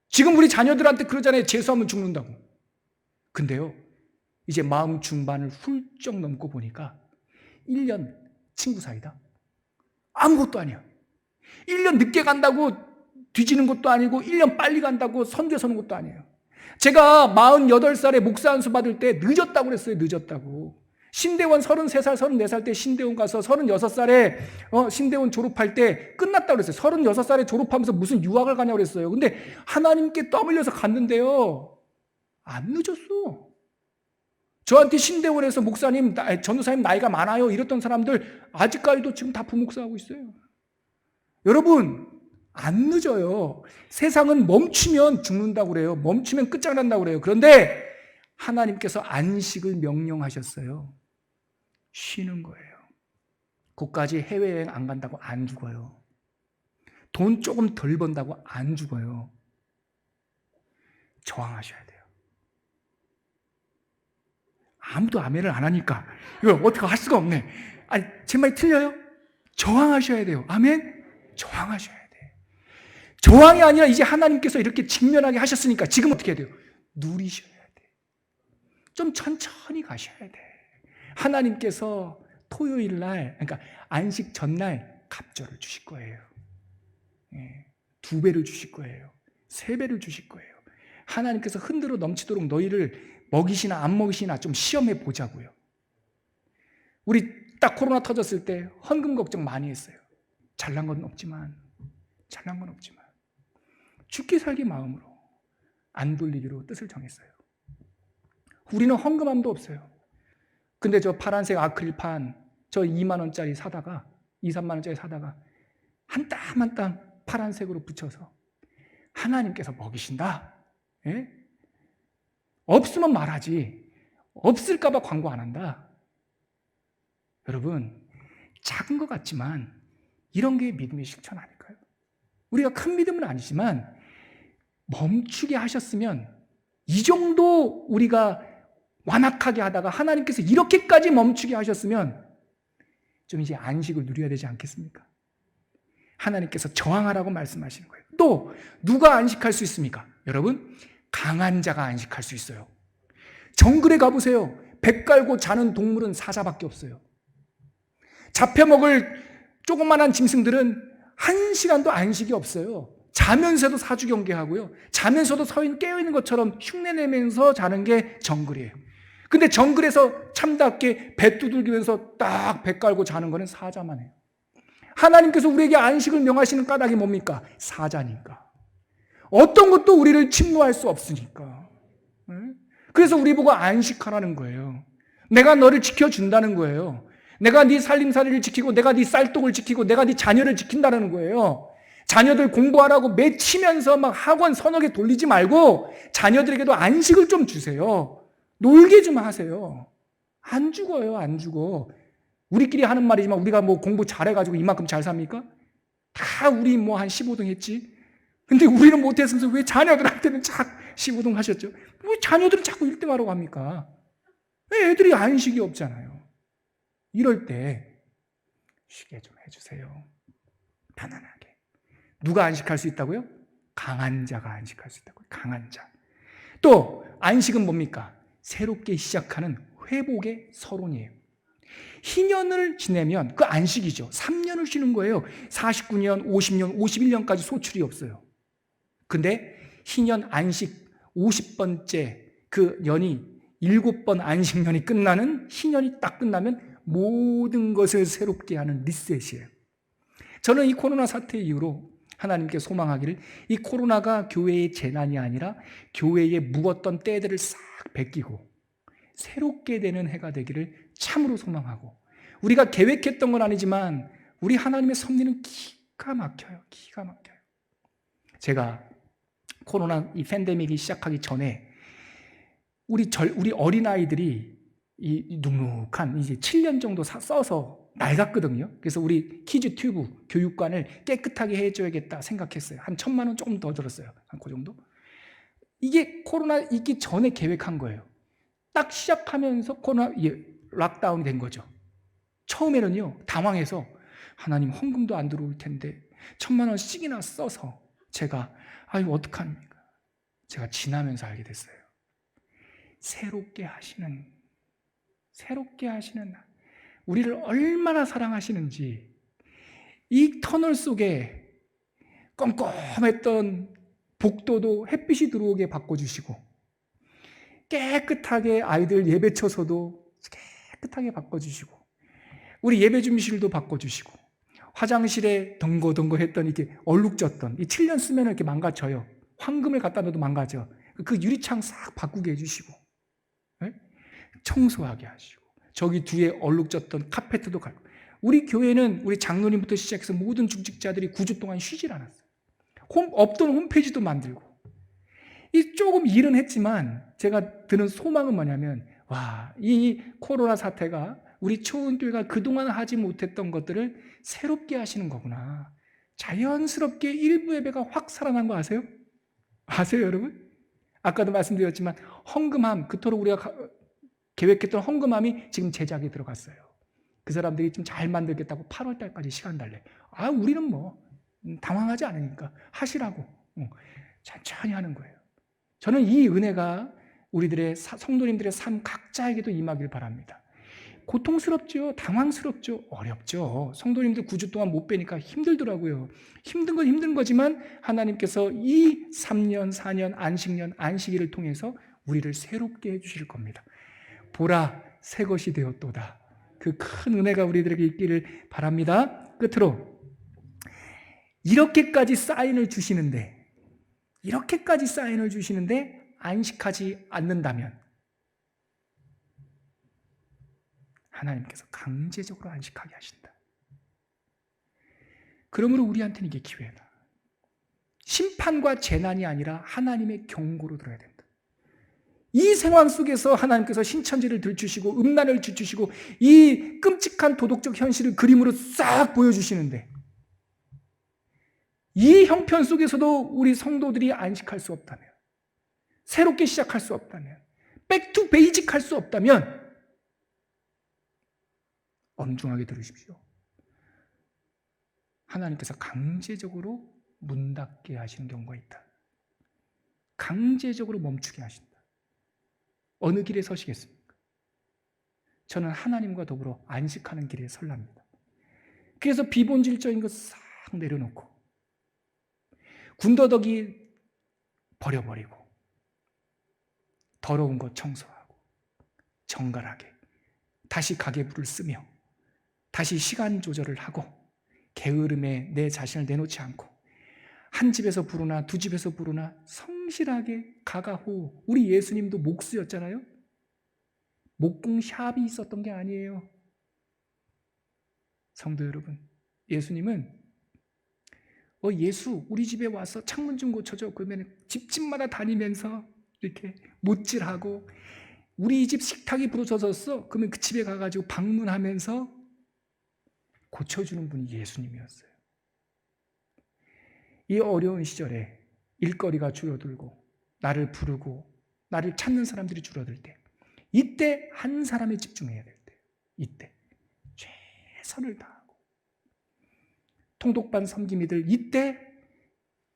지금 우리 자녀들한테 그러잖아요. 재수하면 죽는다고. 근데요, 이제 마음 중반을 훌쩍 넘고 보니까 1년 친구 사이다? 아무것도 아니야. 1년 늦게 간다고 뒤지는 것도 아니고 1년 빨리 간다고 선두에 서는 것도 아니에요. 제가 48살에 목사 안수 받을 때 늦었다고 그랬어요. 늦었다고. 신대원 33살, 34살 때 신대원 가서 36살에 신대원 졸업할 때 끝났다고 그랬어요. 36살에 졸업하면서 무슨 유학을 가냐고 그랬어요. 근데 하나님께 떠밀려서 갔는데요. 안 늦었어. 저한테 신대원에서 목사님, 전도사님 나이가 많아요. 이랬던 사람들 아직까지도 지금 다 부목사하고 있어요. 여러분, 안 늦어요. 세상은 멈추면 죽는다고 그래요. 멈추면 끝장난다고 그래요. 그런데 하나님께서 안식을 명령하셨어요. 쉬는 거예요. 거기까지 해외여행 안 간다고 안 죽어요. 돈 조금 덜 번다고 안 죽어요. 저항하셔야 돼요. 아무도 아멘을 안 하니까 이걸 어떻게 할 수가 없네. 아니, 제 말이 틀려요? 저항하셔야 돼요. 아멘? 저항하셔야 돼. 저항이 아니라 이제 하나님께서 이렇게 직면하게 하셨으니까 지금 어떻게 해야 돼요? 누리셔야 돼. 좀 천천히 가셔야 돼. 하나님께서 토요일 날, 그러니까 안식 전날 갑절을 주실 거예요. 2배를 주실 거예요. 3배를 주실 거예요. 하나님께서 흔들어 넘치도록 너희를 먹이시나 안 먹이시나 좀 시험해 보자고요. 우리 딱 코로나 터졌을 때 헌금 걱정 많이 했어요. 잘난 건 없지만 죽기 살기 마음으로 안 돌리기로 뜻을 정했어요. 우리는 헌금함도 없어요. 근데 저 파란색 아크릴판 저 2만 원짜리 사다가 2, 3만 원짜리 사다가 한 땀 한 땀 파란색으로 붙여서 하나님께서 먹이신다. 예? 없으면 말하지. 없을까 봐 광고 안 한다. 여러분, 작은 것 같지만 이런 게 믿음의 실천 아닐까요? 우리가 큰 믿음은 아니지만 멈추게 하셨으면 이 정도 우리가 완악하게 하다가 하나님께서 이렇게까지 멈추게 하셨으면 좀 이제 안식을 누려야 되지 않겠습니까? 하나님께서 저항하라고 말씀하시는 거예요. 또 누가 안식할 수 있습니까? 여러분, 강한 자가 안식할 수 있어요. 정글에 가보세요. 배 깔고 자는 동물은 사자밖에 없어요. 잡혀먹을 조그만한 짐승들은 1시간도 안식이 없어요. 자면서도 사주경계하고요. 자면서도 깨어있는 것처럼 흉내내면서 자는 게 정글이에요. 근데 정글에서 참답게 배 두들기면서 딱 배 깔고 자는 거는 사자만 해요. 하나님께서 우리에게 안식을 명하시는 까닭이 뭡니까? 사자니까. 어떤 것도 우리를 침노할 수 없으니까. 그래서 우리 보고 안식하라는 거예요. 내가 너를 지켜준다는 거예요. 내가 네 살림살이를 지키고 내가 네 쌀떡을 지키고 내가 네 자녀를 지킨다는 거예요. 자녀들 공부하라고 맺히면서 막 학원 서너 개 돌리지 말고 자녀들에게도 안식을 좀 주세요. 놀게 좀 하세요. 안 죽어요, 안 죽어. 우리끼리 하는 말이지만 우리가 뭐 공부 잘해가지고 이만큼 잘 삽니까? 다 우리 뭐 한 15등 했지. 근데 우리는 못했으면서 왜 자녀들한테는 착 15등 하셨죠? 왜 자녀들은 자꾸 1등 하라고 합니까? 왜 애들이 안식이 없잖아요. 이럴 때 쉬게 좀 해주세요. 편안하게. 누가 안식할 수 있다고요? 강한 자가 안식할 수 있다고요. 강한 자. 또 안식은 뭡니까? 새롭게 시작하는 회복의 서론이에요. 희년을 지내면 그 안식이죠. 3년을 쉬는 거예요. 49년, 50년, 51년까지 소출이 없어요. 근데 희년 안식 50번째 그 년이 7번 안식년이 끝나는 희년이 딱 끝나면 모든 것을 새롭게 하는 리셋이에요. 저는 이 코로나 사태 이후로 하나님께 소망하기를 이 코로나가 교회의 재난이 아니라 교회에 묵었던 때들을 싹 베끼고 새롭게 되는 해가 되기를 참으로 소망하고, 우리가 계획했던 건 아니지만 우리 하나님의 섭리는 기가 막혀요. 기가 막혀요. 제가 코로나 이 팬데믹이 시작하기 전에 우리 어린아이들이 이 눅눅한 이제 7년 정도 써서 낡았거든요. 그래서 우리 키즈 튜브 교육관을 깨끗하게 해줘야겠다 생각했어요. 한 1,000만 원 조금 더 들었어요. 한 그 정도. 이게 코로나 있기 전에 계획한 거예요. 딱 시작하면서 코로나 락다운이 된 거죠. 처음에는요, 당황해서 하나님 헌금도 안 들어올 텐데 1,000만 원씩이나 써서 제가 아유 어떡합니까? 제가 지나면서 알게 됐어요. 새롭게 하시는 우리를 얼마나 사랑하시는지, 이 터널 속에 껌껌했던 복도도 햇빛이 들어오게 바꿔주시고, 깨끗하게 아이들 예배처소도 깨끗하게 바꿔주시고, 우리 예배 준비실도 바꿔주시고, 화장실에 덩거덩거했던 이게 얼룩졌던 이 7년 쓰면 이렇게 망가져요. 황금을 갖다 넣어도 망가져. 그 유리창 싹 바꾸게 해주시고, 청소하게 하시고, 저기 뒤에 얼룩졌던 카페트도 갈고. 우리 교회는 우리 장로님부터 시작해서 모든 중직자들이 9주 동안 쉬질 않았어요. 없던 홈페이지도 만들고. 이 조금 일은 했지만 제가 드는 소망은 뭐냐면, 이 코로나 사태가 우리 초은교회가 그동안 하지 못했던 것들을 새롭게 하시는 거구나. 자연스럽게 일부 예배가 확 살아난 거 아세요? 아세요, 여러분? 아까도 말씀드렸지만 헌금함, 그토록 우리가 계획했던 헌금함이 지금 제작에 들어갔어요. 그 사람들이 좀 잘 만들겠다고 8월 달까지 시간 달래. 우리는 뭐 당황하지 않으니까 하시라고 천천히 하는 거예요. 저는 이 은혜가 우리들의 성도님들의 삶 각자에게도 임하길 바랍니다. 고통스럽죠. 당황스럽죠. 어렵죠. 성도님들 9주 동안 못 뵈니까 힘들더라고요. 힘든 건 힘든 거지만 하나님께서 이 3년, 4년, 안식일을 통해서 우리를 새롭게 해주실 겁니다. 보라, 새 것이 되었도다. 그 큰 은혜가 우리들에게 있기를 바랍니다. 끝으로 이렇게까지 사인을 주시는데 안식하지 않는다면 하나님께서 강제적으로 안식하게 하신다. 그러므로 우리한테는 이게 기회다. 심판과 재난이 아니라 하나님의 경고로 들어야 된다. 이 상황 속에서 하나님께서 신천지를 들추시고 음란을 들추시고 이 끔찍한 도덕적 현실을 그림으로 싹 보여주시는데 이 형편 속에서도 우리 성도들이 안식할 수 없다면, 새롭게 시작할 수 없다면, 백투 베이직 할 수 없다면 엄중하게 들으십시오. 하나님께서 강제적으로 문 닫게 하시는 경우가 있다. 강제적으로 멈추게 하신다. 어느 길에 서시겠습니까? 저는 하나님과 더불어 안식하는 길에 설랍니다. 그래서 비본질적인 거 싹 내려놓고 군더더기 버려버리고 더러운 것 청소하고 정갈하게 다시 가계부를 쓰며 다시 시간 조절을 하고 게으름에 내 자신을 내놓지 않고 한 집에서 부르나 두 집에서 부르나 성실하게 가가호. 우리 예수님도 목수였잖아요. 목공 샵이 있었던 게 아니에요. 성도 여러분, 예수님은 예수 우리 집에 와서 창문 좀 고쳐줘. 그러면 집집마다 다니면서 이렇게 못질하고 우리 집 식탁이 부러졌어. 그러면 그 집에 가가지고 방문하면서 고쳐주는 분이 예수님이었어요. 이 어려운 시절에 일거리가 줄어들고 나를 부르고 나를 찾는 사람들이 줄어들 때 이때 한 사람에 집중해야 될 때 이때 최선을 다하고 통독반 섬김이들 이때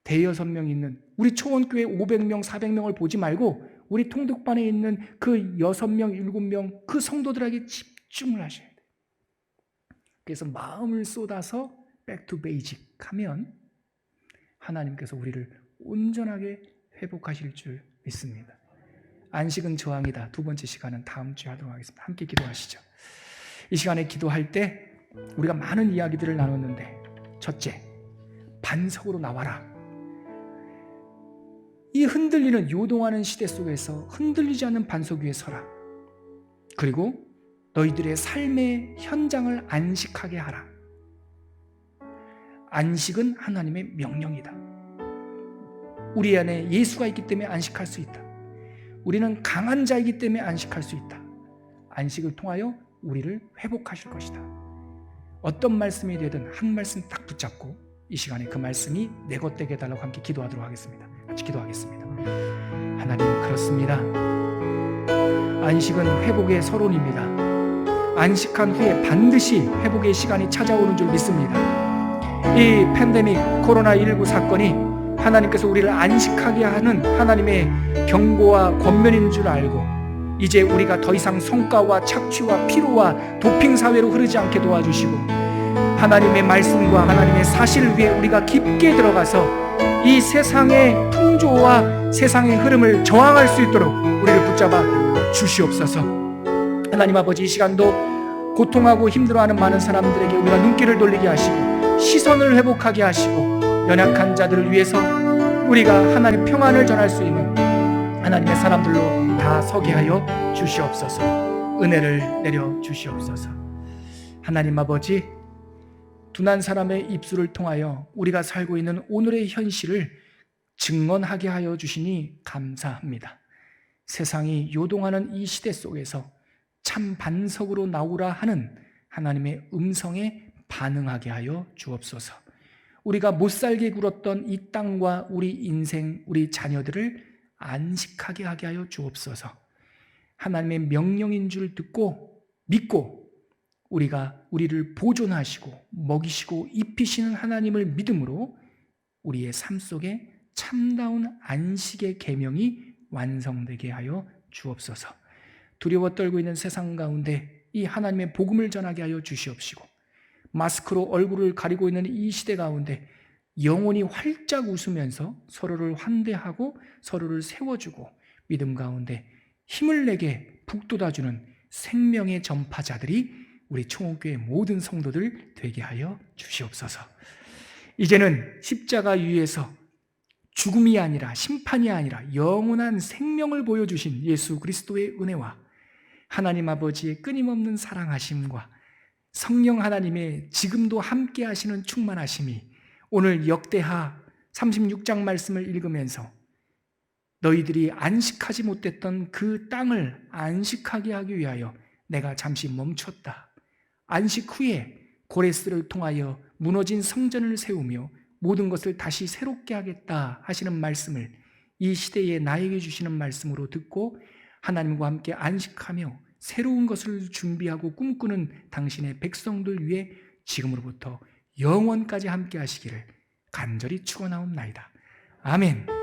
대여섯 명 있는 우리 초원교회 500명 400명을 보지 말고 우리 통독반에 있는 그 6명 7명 그 성도들에게 집중을 하셔야 돼요. 그래서 마음을 쏟아서 백투 베이직 하면 하나님께서 우리를 온전하게 회복하실 줄 믿습니다. 안식은 저항이다. 두 번째 시간은 다음 주에 하도록 하겠습니다. 함께 기도하시죠. 이 시간에 기도할 때 우리가 많은 이야기들을 나눴는데 첫째, 반석으로 나와라. 이 흔들리는 요동하는 시대 속에서 흔들리지 않는 반석 위에 서라. 그리고 너희들의 삶의 현장을 안식하게 하라. 안식은 하나님의 명령이다. 우리 안에 예수가 있기 때문에 안식할 수 있다. 우리는 강한 자이기 때문에 안식할 수 있다. 안식을 통하여 우리를 회복하실 것이다. 어떤 말씀이 되든 한 말씀 딱 붙잡고 이 시간에 그 말씀이 내 것 되게 해달라고 함께 기도하도록 하겠습니다. 같이 기도하겠습니다. 하나님, 그렇습니다. 안식은 회복의 서론입니다. 안식한 후에 반드시 회복의 시간이 찾아오는 줄 믿습니다. 이 팬데믹 코로나19 사건이 하나님께서 우리를 안식하게 하는 하나님의 경고와 권면인 줄 알고 이제 우리가 더 이상 성과와 착취와 피로와 도핑 사회로 흐르지 않게 도와주시고 하나님의 말씀과 하나님의 사실을 위해 우리가 깊게 들어가서 이 세상의 풍조와 세상의 흐름을 저항할 수 있도록 우리를 붙잡아 주시옵소서. 하나님 아버지, 이 시간도 고통하고 힘들어하는 많은 사람들에게 우리가 눈길을 돌리게 하시고 시선을 회복하게 하시고 연약한 자들을 위해서 우리가 하나님 평안을 전할 수 있는 하나님의 사람들로 다 서게 하여 주시옵소서. 은혜를 내려 주시옵소서. 하나님 아버지, 둔한 사람의 입술을 통하여 우리가 살고 있는 오늘의 현실을 증언하게 하여 주시니 감사합니다. 세상이 요동하는 이 시대 속에서 참 반석으로 나오라 하는 하나님의 음성에 반응하게 하여 주옵소서. 우리가 못살게 굴었던 이 땅과 우리 인생, 우리 자녀들을 안식하게 하게 하여 주옵소서. 하나님의 명령인 줄 듣고 믿고 우리를 보존하시고 먹이시고 입히시는 하나님을 믿음으로 우리의 삶 속에 참다운 안식의 계명이 완성되게 하여 주옵소서. 두려워 떨고 있는 세상 가운데 이 하나님의 복음을 전하게 하여 주시옵시고, 마스크로 얼굴을 가리고 있는 이 시대 가운데 영혼이 활짝 웃으면서 서로를 환대하고 서로를 세워주고 믿음 가운데 힘을 내게 북돋아주는 생명의 전파자들이 우리 총옥교회 모든 성도들 되게 하여 주시옵소서. 이제는 십자가 위에서 죽음이 아니라 심판이 아니라 영원한 생명을 보여주신 예수 그리스도의 은혜와 하나님 아버지의 끊임없는 사랑하심과 성령 하나님의 지금도 함께 하시는 충만하심이 오늘 역대하 36장 말씀을 읽으면서 너희들이 안식하지 못했던 그 땅을 안식하게 하기 위하여 내가 잠시 멈췄다. 안식 후에 고레스를 통하여 무너진 성전을 세우며 모든 것을 다시 새롭게 하겠다 하시는 말씀을 이 시대에 나에게 주시는 말씀으로 듣고 하나님과 함께 안식하며 새로운 것을 준비하고 꿈꾸는 당신의 백성들 위해 지금으로부터 영원까지 함께 하시기를 간절히 축원하옵나이다. 아멘.